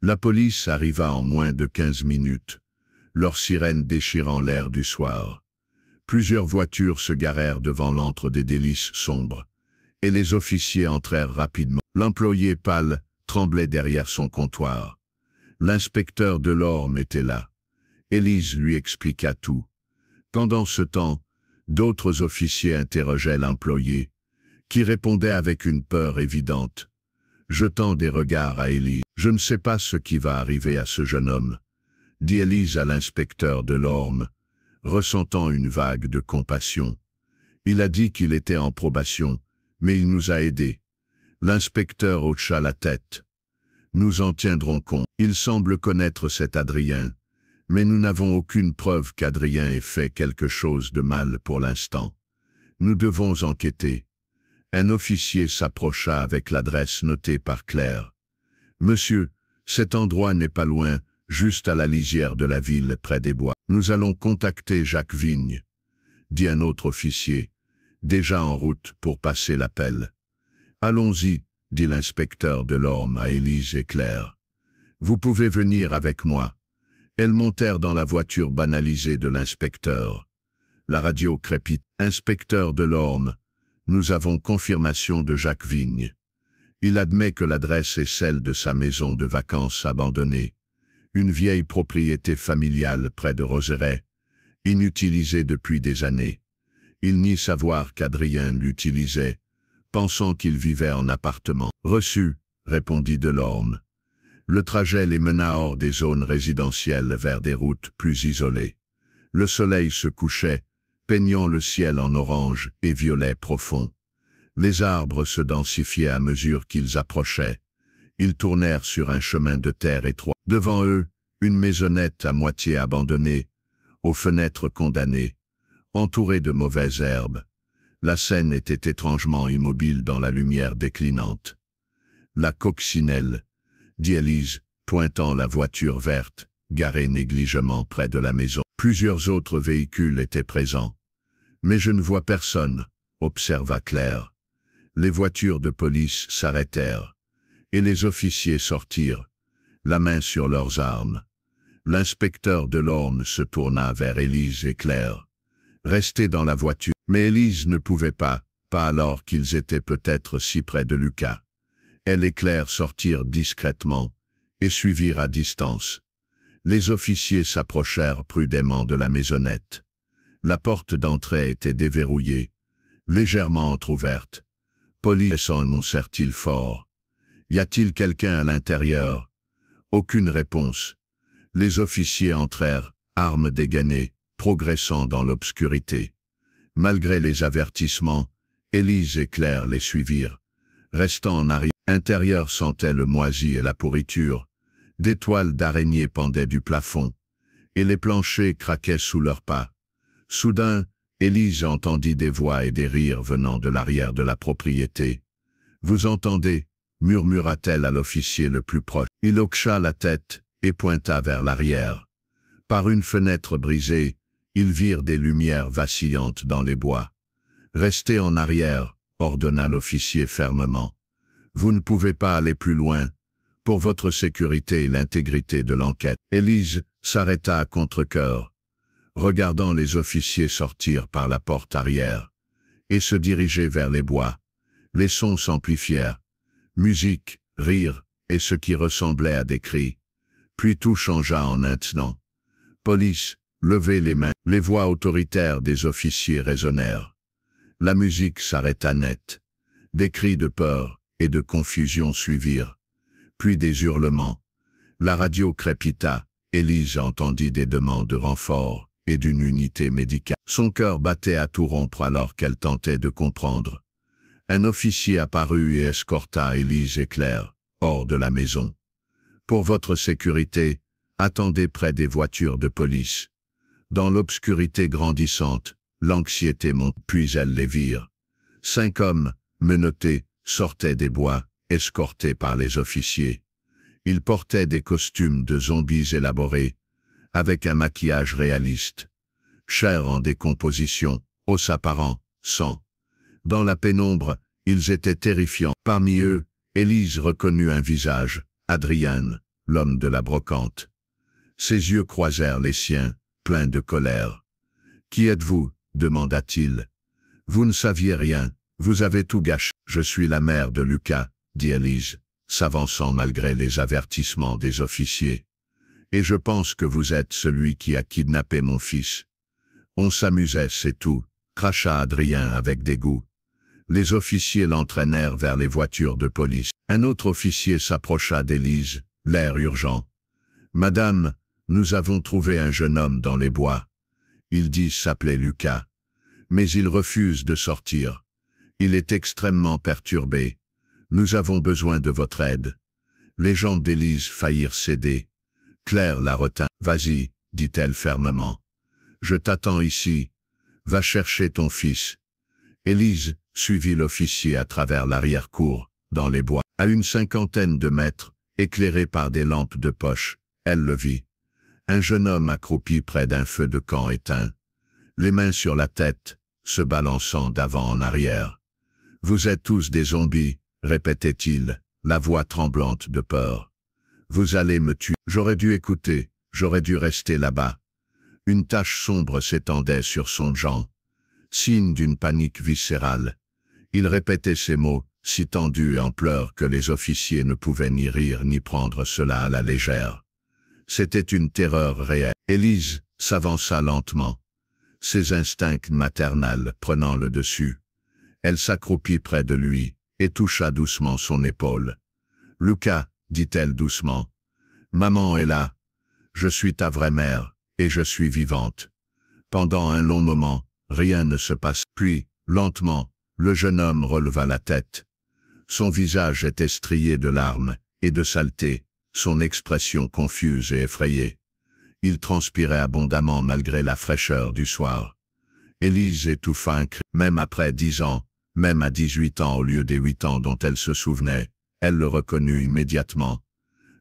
[SPEAKER 1] La police arriva en moins de 15 minutes, leur sirène déchirant l'air du soir. Plusieurs voitures se garèrent devant l'antre des délices sombres, et les officiers entrèrent rapidement. L'employé pâle tremblait derrière son comptoir. L'inspecteur Delorme était là. Élise lui expliqua tout. Pendant ce temps, d'autres officiers interrogeaient l'employé, qui répondait avec une peur évidente, jetant des regards à Élise. « Je ne sais pas ce qui va arriver à ce jeune homme », dit Élise à l'inspecteur Delorme, ressentant une vague de compassion. « Il a dit qu'il était en probation, mais il nous a aidés. » L'inspecteur hocha la tête. « Nous en tiendrons compte. Il semble connaître cet Adrien, mais nous n'avons aucune preuve qu'Adrien ait fait quelque chose de mal pour l'instant. Nous devons enquêter. » Un officier s'approcha avec l'adresse notée par Claire. « Monsieur, cet endroit n'est pas loin, juste à la lisière de la ville, près des bois. Nous allons contacter Jacques Vigne, » dit un autre officier, déjà en route pour passer l'appel. « Allons-y, » dit l'inspecteur Delorme à Élise et Claire. « Vous pouvez venir avec moi. » Elles montèrent dans la voiture banalisée de l'inspecteur. La radio crépite. « Inspecteur Delorme, nous avons confirmation de Jacques Vigne. Il admet que l'adresse est celle de sa maison de vacances abandonnée, une vieille propriété familiale près de Roseraie, inutilisée depuis des années. Il nie savoir qu'Adrien l'utilisait, pensant qu'il vivait en appartement. « Reçu, » répondit Delorme. Le trajet les mena hors des zones résidentielles vers des routes plus isolées. Le soleil se couchait, peignant le ciel en orange et violet profond. Les arbres se densifiaient à mesure qu'ils approchaient. Ils tournèrent sur un chemin de terre étroit. Devant eux, une maisonnette à moitié abandonnée, aux fenêtres condamnées, entourée de mauvaises herbes. La scène était étrangement immobile dans la lumière déclinante. La coccinelle, dit Élise, pointant la voiture verte, garée négligemment près de la maison. Plusieurs autres véhicules étaient présents. Mais je ne vois personne, observa Claire. Les voitures de police s'arrêtèrent, et les officiers sortirent, la main sur leurs armes. L'inspecteur Delorme se tourna vers Élise et Claire. Restez dans la voiture. Mais Élise ne pouvait pas alors qu'ils étaient peut-être si près de Lucas. Elle et Claire sortirent discrètement, et suivirent à distance. Les officiers s'approchèrent prudemment de la maisonnette. La porte d'entrée était déverrouillée, légèrement entr'ouverte. Police annoncèrent-ils fort. Y a-t-il quelqu'un à l'intérieur? Aucune réponse. Les officiers entrèrent, armes dégainées, progressant dans l'obscurité. Malgré les avertissements, Élise et Claire les suivirent. Restant en arrière, l'intérieur sentait le moisi et la pourriture. Des toiles d'araignées pendaient du plafond, et les planchers craquaient sous leurs pas. Soudain, Élise entendit des voix et des rires venant de l'arrière de la propriété. « Vous entendez » murmura-t-elle à l'officier le plus proche. Il hocha la tête et pointa vers l'arrière. Par une fenêtre brisée, ils virent des lumières vacillantes dans les bois. « Restez en arrière » ordonna l'officier fermement. « Vous ne pouvez pas aller plus loin. Pour votre sécurité et l'intégrité de l'enquête. » Élise s'arrêta à contre-cœur, regardant les officiers sortir par la porte arrière, et se diriger vers les bois. Les sons s'amplifièrent. Musique, rire, et ce qui ressemblait à des cris. Puis tout changea en un instant. Police, levez les mains. Les voix autoritaires des officiers résonnèrent. La musique s'arrêta net. Des cris de peur et de confusion suivirent. Puis des hurlements. La radio crépita. Élise entendit des demandes de renfort et d'une unité médicale. Son cœur battait à tout rompre alors qu'elle tentait de comprendre. Un officier apparut et escorta Élise et Claire hors de la maison. Pour votre sécurité, attendez près des voitures de police. Dans l'obscurité grandissante, l'anxiété monte, puis elles les virent. 5 hommes, menottés, sortaient des bois, escortés par les officiers. Ils portaient des costumes de zombies élaborés, avec un maquillage réaliste. Chair en décomposition, os apparents, sang. Dans la pénombre, ils étaient terrifiants. Parmi eux, Élise reconnut un visage, Adrien, l'homme de la brocante. Ses yeux croisèrent les siens, pleins de colère. « Qui êtes-vous » demanda-t-il. « Vous ne saviez rien, vous avez tout gâché. »« Je suis la mère de Lucas, » dit Élise, s'avançant malgré les avertissements des officiers. « Et je pense que vous êtes celui qui a kidnappé mon fils. »« On s'amusait, c'est tout, » cracha Adrien avec dégoût. Les officiers l'entraînèrent vers les voitures de police. Un autre officier s'approcha d'Élise, l'air urgent. « Madame, nous avons trouvé un jeune homme dans les bois. Il dit s'appeler Lucas. Mais il refuse de sortir. Il est extrêmement perturbé. Nous avons besoin de votre aide. » Les jambes d'Élise faillirent céder. Claire la retint. « Vas-y, dit-elle fermement. Je t'attends ici. Va chercher ton fils. » Élise suivit l'officier à travers l'arrière-cour, dans les bois. À une 50aine de mètres, éclairé par des lampes de poche, elle le vit. Un jeune homme accroupi près d'un feu de camp éteint, les mains sur la tête, se balançant d'avant en arrière. « Vous êtes tous des zombies, » répétait-il, la voix tremblante de peur. « Vous allez me tuer. » J'aurais dû écouter, j'aurais dû rester là-bas. Une tache sombre s'étendait sur son jambe, signe d'une panique viscérale. Il répétait ces mots, si tendus et en pleurs que les officiers ne pouvaient ni rire ni prendre cela à la légère. C'était une terreur réelle. Élise s'avança lentement, ses instincts maternels prenant le dessus. Elle s'accroupit près de lui et toucha doucement son épaule. « Lucas, » dit-elle doucement, « maman est là. Je suis ta vraie mère, et je suis vivante. » Pendant un long moment, rien ne se passe. Puis, lentement,
[SPEAKER 2] Le jeune homme releva la tête. Son visage était strié de larmes et de saleté, son expression confuse et effrayée. Il transpirait abondamment malgré la fraîcheur du soir. Élise étouffa un cri. Même après 10 ans, même à 18 ans au lieu des 8 ans dont elle se souvenait, elle le reconnut immédiatement.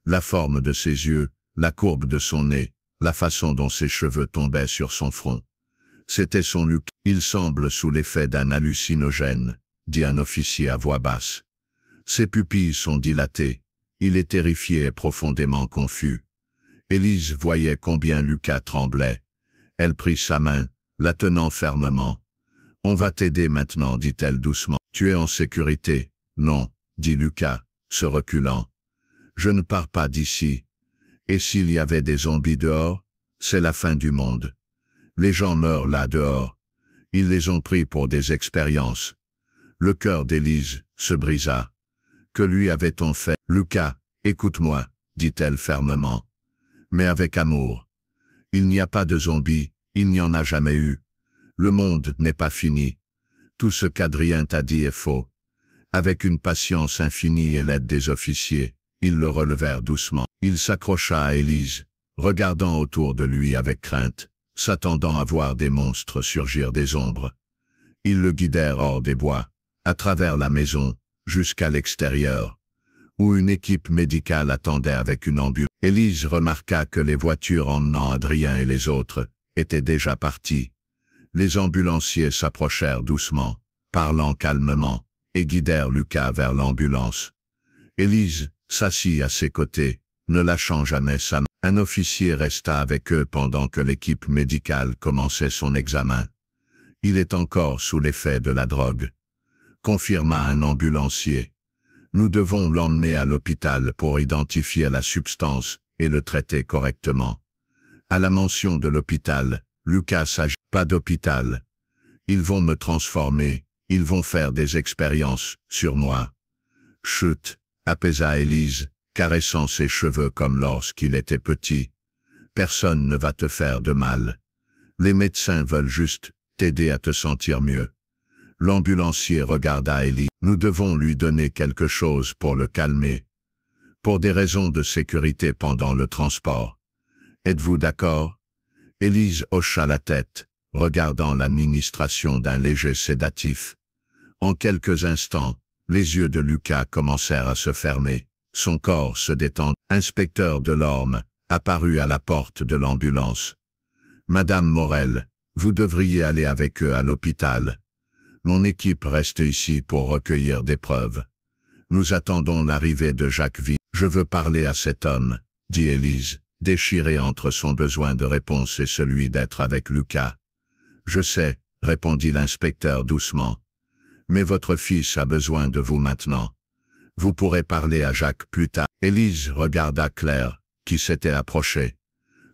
[SPEAKER 2] La forme de ses yeux, la courbe de son nez, la façon dont ses cheveux tombaient sur son front. C'était son Lucas. Il semble sous l'effet d'un hallucinogène, dit un officier à voix basse. Ses pupilles sont dilatées. Il est terrifié et profondément confus. Élise voyait combien Lucas tremblait. Elle prit sa main, la tenant fermement. « On va t'aider maintenant, dit-elle doucement. Tu es en sécurité. »« Non, dit Lucas, se reculant. Je ne pars pas d'ici. Et s'il y avait des zombies dehors, c'est la fin du monde. Les gens meurent là dehors. Ils les ont pris pour des expériences. » Le cœur d'Élise se brisa. Que lui avait-on fait? « Lucas, écoute-moi, dit-elle fermement. Mais avec amour. Il n'y a pas de zombies, il n'y en a jamais eu. Le monde n'est pas fini. Tout ce qu'Adrien t'a dit est faux. » Avec une patience infinie et l'aide des officiers, ils le relevèrent doucement. Il s'accrocha à Élise, regardant autour de lui avec crainte, s'attendant à voir des monstres surgir des ombres. Ils le guidèrent hors des bois, à travers la maison, jusqu'à l'extérieur, où une équipe médicale attendait avec une ambulance. Élise remarqua que les voitures emmenant Adrien et les autres étaient déjà parties. Les ambulanciers s'approchèrent doucement, parlant calmement, et guidèrent Lucas vers l'ambulance. Élise s'assit à ses côtés, ne lâchant jamais sa main. Un officier resta avec eux pendant que l'équipe médicale commençait son examen. Il est encore sous l'effet de la drogue, confirma un ambulancier. Nous devons l'emmener à l'hôpital pour identifier la substance et le traiter correctement. À la mention de l'hôpital, Lucas s'agit. Pas d'hôpital. Ils vont me transformer, ils vont faire des expériences sur moi. Chut, apaisa Élise, caressant ses cheveux comme lorsqu'il était petit. Personne ne va te faire de mal. Les médecins veulent juste t'aider à te sentir mieux. L'ambulancier regarda Élise. Nous devons lui donner quelque chose pour le calmer. Pour des raisons de sécurité pendant le transport. Êtes-vous d'accord? Élise hocha la tête, regardant l'administration d'un léger sédatif. En quelques instants, les yeux de Lucas commencèrent à se fermer, son corps se détendit. Inspecteur Delorme apparut à la porte de l'ambulance. « Madame Morel, vous devriez aller avec eux à l'hôpital. Mon équipe reste ici pour recueillir des preuves. Nous attendons l'arrivée de Jacques V. Je veux parler à cet homme, » dit Élise, déchirée entre son besoin de réponse et celui d'être avec Lucas. « Je sais, » répondit l'inspecteur doucement. « Mais votre fils a besoin de vous maintenant. Vous pourrez parler à Jacques plus tard. » Élise regarda Claire, qui s'était approchée.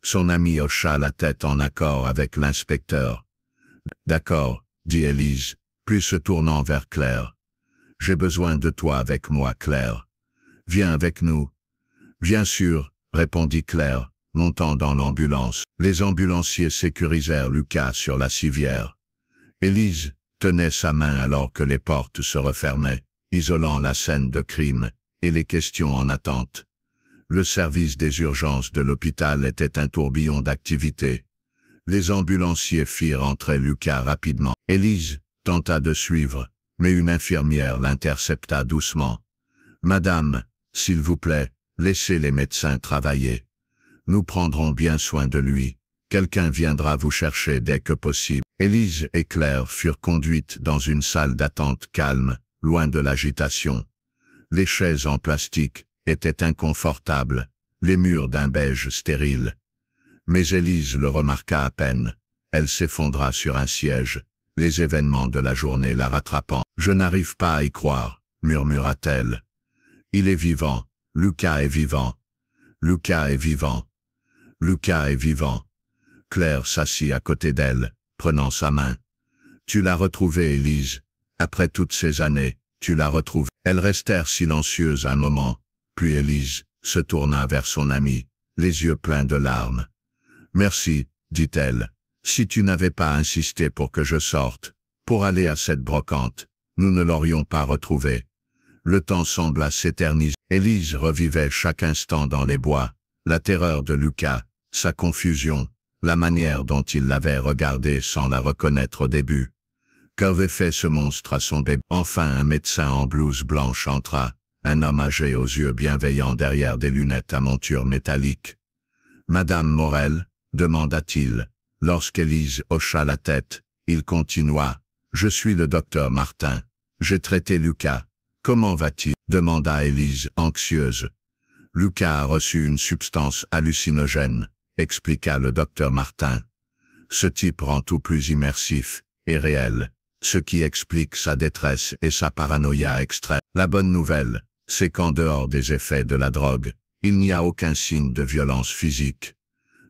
[SPEAKER 2] Son amie hocha la tête en accord avec l'inspecteur. « D'accord, » dit Élise, puis se tournant vers Claire. « J'ai besoin de toi avec moi, Claire. Viens avec nous. »« Bien sûr, » répondit Claire, montant dans l'ambulance. Les ambulanciers sécurisèrent Lucas sur la civière. Élise tenait sa main alors que les portes se refermaient, isolant la scène de crime et les questions en attente. Le service des urgences de l'hôpital était un tourbillon d'activité. Les ambulanciers firent entrer Lucas rapidement. Élise tenta de suivre, mais une infirmière l'intercepta doucement. « Madame, s'il vous plaît, laissez les médecins travailler. Nous prendrons bien soin de lui. Quelqu'un viendra vous chercher dès que possible. » Élise et Claire furent conduites dans une salle d'attente calme, loin de l'agitation. Les chaises en plastique étaient inconfortables, les murs d'un beige stérile. Mais Élise le remarqua à peine. Elle s'effondra sur un siège, les événements de la journée la rattrapant. « Je n'arrive pas à y croire, » murmura-t-elle. « Il est vivant. Lucas est vivant. Lucas est vivant. Lucas est vivant. » Claire s'assit à côté d'elle, prenant sa main. « Tu l'as retrouvé, Élise. Après toutes ces années, tu l'as retrouvé. » Elles restèrent silencieuses un moment, puis Élise se tourna vers son amie, les yeux pleins de larmes. « Merci, » dit-elle. « Si tu n'avais pas insisté pour que je sorte, pour aller à cette brocante, nous ne l'aurions pas retrouvé. Le temps sembla s'éterniser. Élise revivait chaque instant dans les bois, la terreur de Lucas, sa confusion, la manière dont il l'avait regardée sans la reconnaître au début. Qu'avait fait ce monstre à son bébé? Enfin un médecin en blouse blanche entra, un homme âgé aux yeux bienveillants derrière des lunettes à monture métallique. « Madame Morel ?» demanda-t-il. Lorsqu'Élise hocha la tête, il continua. « Je suis le docteur Martin. J'ai traité Lucas. Comment va-t-il ?» demanda Élise, anxieuse. « Lucas a reçu une substance hallucinogène, » expliqua le docteur Martin. « Ce type rend tout plus immersif et réel, ce qui explique sa détresse et sa paranoïa extrême. La bonne nouvelle, c'est qu'en dehors des effets de la drogue, il n'y a aucun signe de violence physique. »«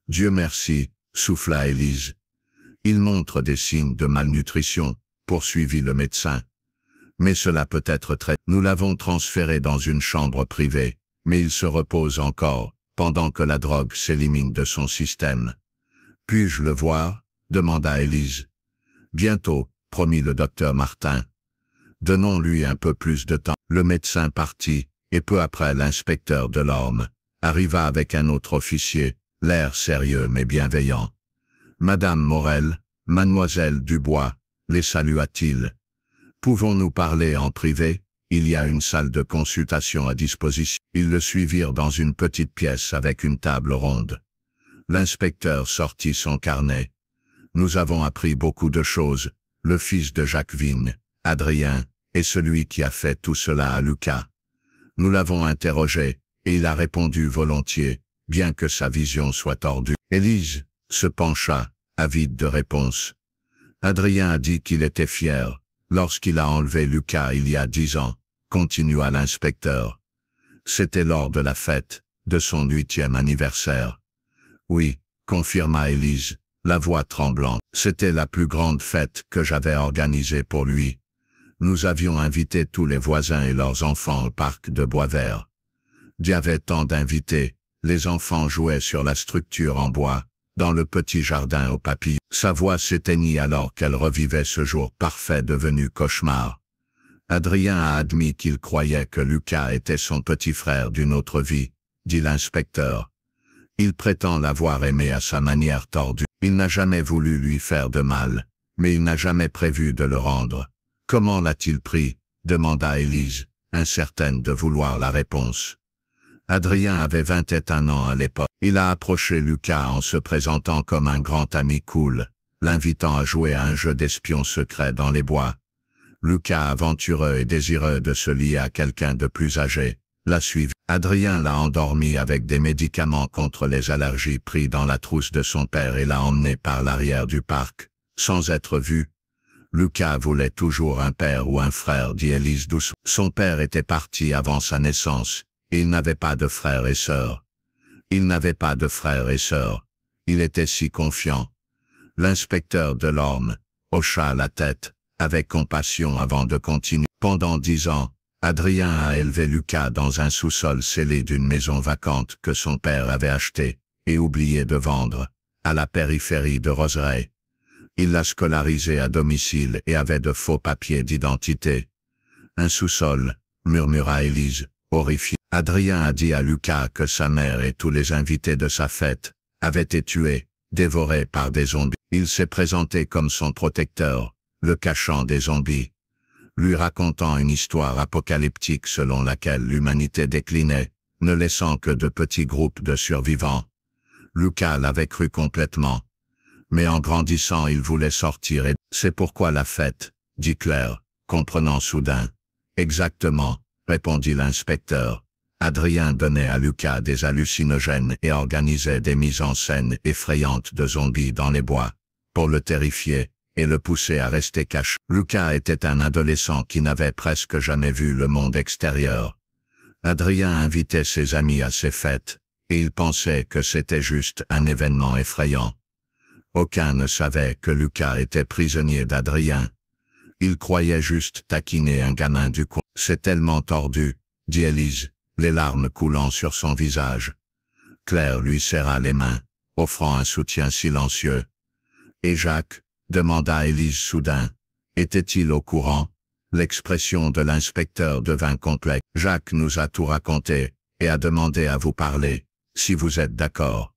[SPEAKER 2] Dieu merci, » souffla Élise. « Il montre des signes de malnutrition, » poursuivit le médecin. « Mais cela peut être très... Nous l'avons transféré dans une chambre privée, mais il se repose encore, pendant que la drogue s'élimine de son système. »« Puis-je le voir ?» demanda Élise. « Bientôt, » promit le docteur Martin. « Donnons-lui un peu plus de temps. » Le médecin partit, et peu après l'inspecteur Delorme arriva avec un autre officier, l'air sérieux mais bienveillant. « Madame Morel, mademoiselle Dubois, » les salua-t-il. « Pouvons-nous parler en privé? Il y a une salle de consultation à disposition. » Ils le suivirent dans une petite pièce avec une table ronde. L'inspecteur sortit son carnet. « Nous avons appris beaucoup de choses. Le fils de Jacques Vigne, Adrien, est celui qui a fait tout cela à Lucas. Nous l'avons interrogé, et il a répondu volontiers, bien que sa vision soit tordue. » Élise se pencha, avide de réponse. « Adrien a dit qu'il était fier, lorsqu'il a enlevé Lucas il y a 10 ans, » continua l'inspecteur. « C'était lors de la fête, de son 8e anniversaire. »« Oui, » confirma Élise, la voix tremblante. « C'était la plus grande fête que j'avais organisée pour lui. Nous avions invité tous les voisins et leurs enfants au parc de Boisvert. Il y avait tant d'invités, les enfants jouaient sur la structure en bois, dans le petit jardin aux papillons. » Sa voix s'éteignit alors qu'elle revivait ce jour parfait devenu cauchemar. Adrien a admis qu'il croyait que Lucas était son petit frère d'une autre vie, dit l'inspecteur. Il prétend l'avoir aimé à sa manière tordue. Il n'a jamais voulu lui faire de mal, mais il n'a jamais prévu de le rendre. Comment l'a-t-il pris? Demanda Élise, incertaine de vouloir la réponse. Adrien avait 21 ans à l'époque. Il a approché Lucas en se présentant comme un grand ami cool, l'invitant à jouer à un jeu d'espion secret dans les bois. Lucas, aventureux et désireux de se lier à quelqu'un de plus âgé, l'a suivi. Adrien l'a endormi avec des médicaments contre les allergies pris dans la trousse de son père et l'a emmené par l'arrière du parc, sans être vu. Lucas voulait toujours un père ou un frère, dit Élise doucement. Son père était parti avant sa naissance, et il n'avait pas de frères et sœurs. Il n'avait pas de frères et sœurs. Il était si confiant. L'inspecteur Delorme hocha la tête, avec compassion avant de continuer. Pendant 10 ans, Adrien a élevé Lucas dans un sous-sol scellé d'une maison vacante que son père avait achetée, et oublié de vendre, à la périphérie de Roseraie. Il l'a scolarisé à domicile et avait de faux papiers d'identité. Un sous-sol, murmura Élise, horrifiée. Adrien a dit à Lucas que sa mère et tous les invités de sa fête avaient été tués, dévorés par des zombies. Il s'est présenté comme son protecteur, le cachant des zombies, lui racontant une histoire apocalyptique selon laquelle l'humanité déclinait, ne laissant que de petits groupes de survivants. Lucas l'avait cru complètement. Mais en grandissant il voulait sortir et... C'est pourquoi la fête, dit Claire, comprenant soudain. Exactement, répondit l'inspecteur. Adrien donnait à Lucas des hallucinogènes et organisait des mises en scène effrayantes de zombies dans les bois, pour le terrifier et le pousser à rester caché. Lucas était un adolescent qui n'avait presque jamais vu le monde extérieur. Adrien invitait ses amis à ses fêtes, et il pensait que c'était juste un événement effrayant. Aucun ne savait que Lucas était prisonnier d'Adrien. Il croyait juste taquiner un gamin du coin. C'est tellement tordu, dit Élise, les larmes coulant sur son visage. Claire lui serra les mains, offrant un soutien silencieux. Et Jacques, demanda Élise soudain, était-il au courant? L'expression de l'inspecteur devint complexe. Jacques nous a tout raconté, et a demandé à vous parler, si vous êtes d'accord.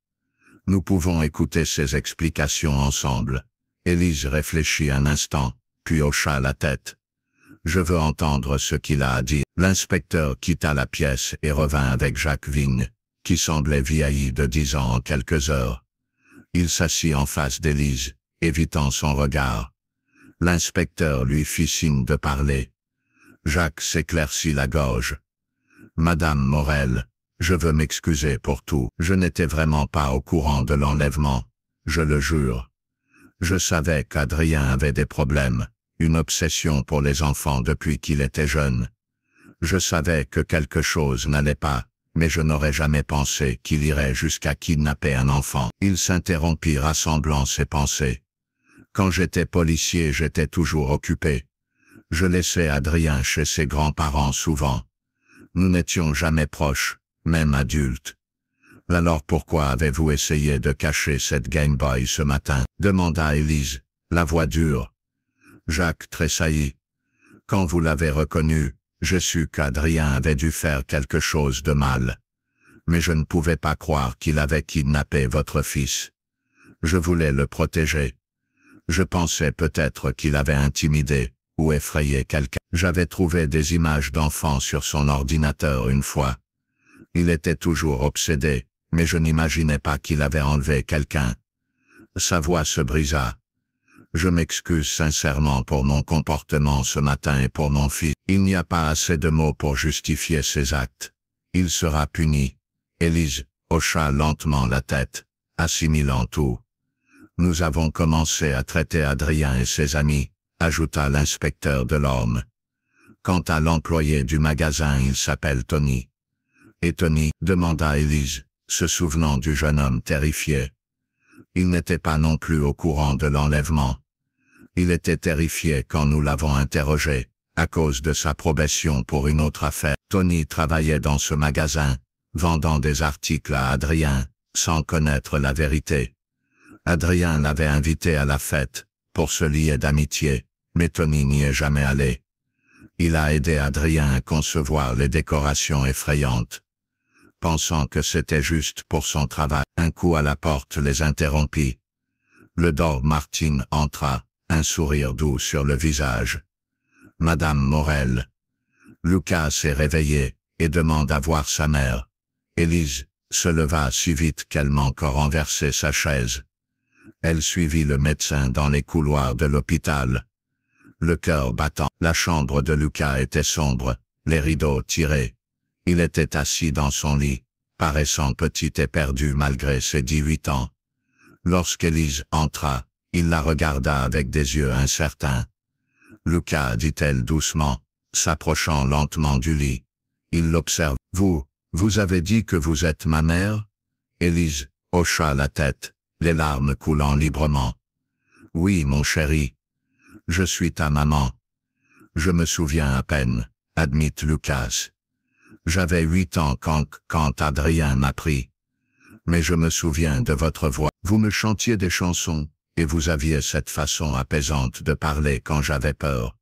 [SPEAKER 2] Nous pouvons écouter ses explications ensemble. Élise réfléchit un instant, puis hocha la tête. Je veux entendre ce qu'il a à dire. L'inspecteur quitta la pièce et revint avec Jacques Vigne, qui semblait vieilli de 10 ans en quelques heures. Il s'assit en face d'Élise, évitant son regard. L'inspecteur lui fit signe de parler. Jacques s'éclaircit la gorge. Madame Morel, je veux m'excuser pour tout. Je n'étais vraiment pas au courant de l'enlèvement, je le jure. Je savais qu'Adrien avait des problèmes, une obsession pour les enfants depuis qu'il était jeune. Je savais que quelque chose n'allait pas, mais je n'aurais jamais pensé qu'il irait jusqu'à kidnapper un enfant. Il s'interrompit rassemblant ses pensées. Quand j'étais policier, j'étais toujours occupé. Je laissais Adrien chez ses grands-parents souvent. Nous n'étions jamais proches, même adultes. Alors pourquoi avez-vous essayé de cacher cette Game Boy ce matin? Demanda Élise, la voix dure. Jacques tressaillit. Quand vous l'avez reconnu, j'ai su qu'Adrien avait dû faire quelque chose de mal. Mais je ne pouvais pas croire qu'il avait kidnappé votre fils. Je voulais le protéger. Je pensais peut-être qu'il avait intimidé ou effrayé quelqu'un. J'avais trouvé des images d'enfants sur son ordinateur une fois. Il était toujours obsédé, mais je n'imaginais pas qu'il avait enlevé quelqu'un. Sa voix se brisa. Je m'excuse sincèrement pour mon comportement ce matin et pour mon fils. Il n'y a pas assez de mots pour justifier ses actes. Il sera puni. Élise hocha lentement la tête, assimilant tout. Nous avons commencé à traiter Adrien et ses amis, ajouta l'inspecteur de l'Orme. Quant à l'employé du magasin, il s'appelle Tony. Et Tony, demanda Élise, se souvenant du jeune homme terrifié. Il n'était pas non plus au courant de l'enlèvement. Il était terrifié quand nous l'avons interrogé, à cause de sa probation pour une autre affaire. Tony travaillait dans ce magasin, vendant des articles à Adrien, sans connaître la vérité. Adrien l'avait invité à la fête, pour se lier d'amitié, mais Tony n'y est jamais allé. Il a aidé Adrien à concevoir les décorations effrayantes. Pensant que c'était juste pour son travail, un coup à la porte les interrompit. Le Dor Martin entra, un sourire doux sur le visage. Madame Morel. Lucas s'est réveillé, et demande à voir sa mère. Élise se leva si vite qu'elle manqua renverser sa chaise. Elle suivit le médecin dans les couloirs de l'hôpital. Le cœur battant, la chambre de Lucas était sombre, les rideaux tirés. Il était assis dans son lit, paraissant petit et perdu malgré ses 18 ans. Lorsqu'Élise entra, il la regarda avec des yeux incertains. Lucas, dit-elle doucement, s'approchant lentement du lit. Il l'observe. Vous avez dit que vous êtes ma mère? Élise hocha la tête, les larmes coulant librement. Oui, mon chéri. Je suis ta maman. Je me souviens à peine, admit Lucas. J'avais 8 ans quand Adrien m'a pris. Mais je me souviens de votre voix. Vous me chantiez des chansons, et vous aviez cette façon apaisante de parler quand j'avais peur.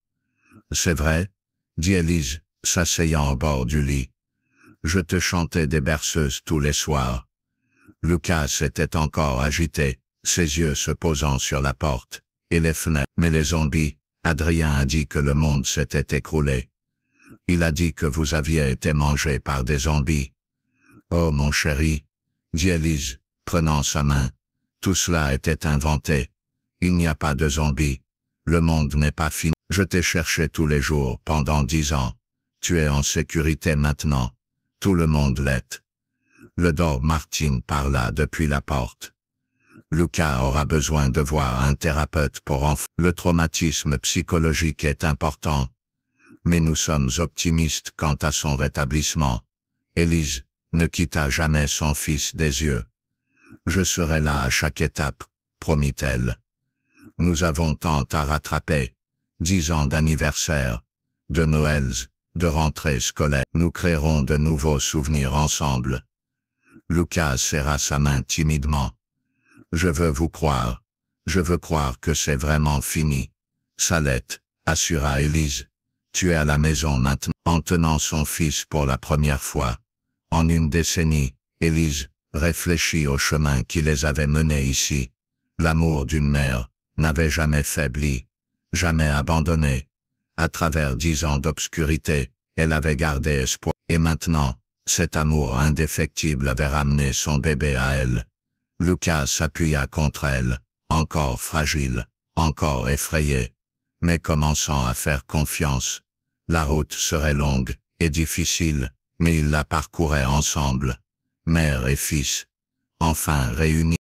[SPEAKER 2] C'est vrai, dit Élise, s'asseyant au bord du lit. Je te chantais des berceuses tous les soirs. Lucas était encore agité, ses yeux se posant sur la porte, et les fenêtres. Mais les zombies, Adrien a dit que le monde s'était écroulé. Il a dit que vous aviez été mangé par des zombies. Oh mon chéri, dit Élise, prenant sa main. Tout cela était inventé. Il n'y a pas de zombies. Le monde n'est pas fini. Je t'ai cherché tous les jours pendant 10 ans. Tu es en sécurité maintenant. Tout le monde l'est. Le Dor Martin parla depuis la porte. Lucas aura besoin de voir un thérapeute pour enfants. Le traumatisme psychologique est important. Mais nous sommes optimistes quant à son rétablissement. Élise ne quitta jamais son fils des yeux. Je serai là à chaque étape, promit-elle. Nous avons tant à rattraper. 10 ans d'anniversaire, de Noëls, de rentrée scolaire. Nous créerons de nouveaux souvenirs ensemble. Lucas serra sa main timidement. Je veux vous croire. Je veux croire que c'est vraiment fini. Ça l'est, assura Élise. Tu es à la maison maintenant. En tenant son fils pour la première fois. En une décennie, Élise réfléchit au chemin qui les avait menés ici. L'amour d'une mère n'avait jamais faibli, jamais abandonné. À travers 10 ans d'obscurité, elle avait gardé espoir. Et maintenant, cet amour indéfectible avait ramené son bébé à elle. Lucas s'appuya contre elle, encore fragile, encore effrayé, mais commençant à faire confiance. La route serait longue et difficile, mais ils la parcouraient ensemble, mère et fils, enfin réunis.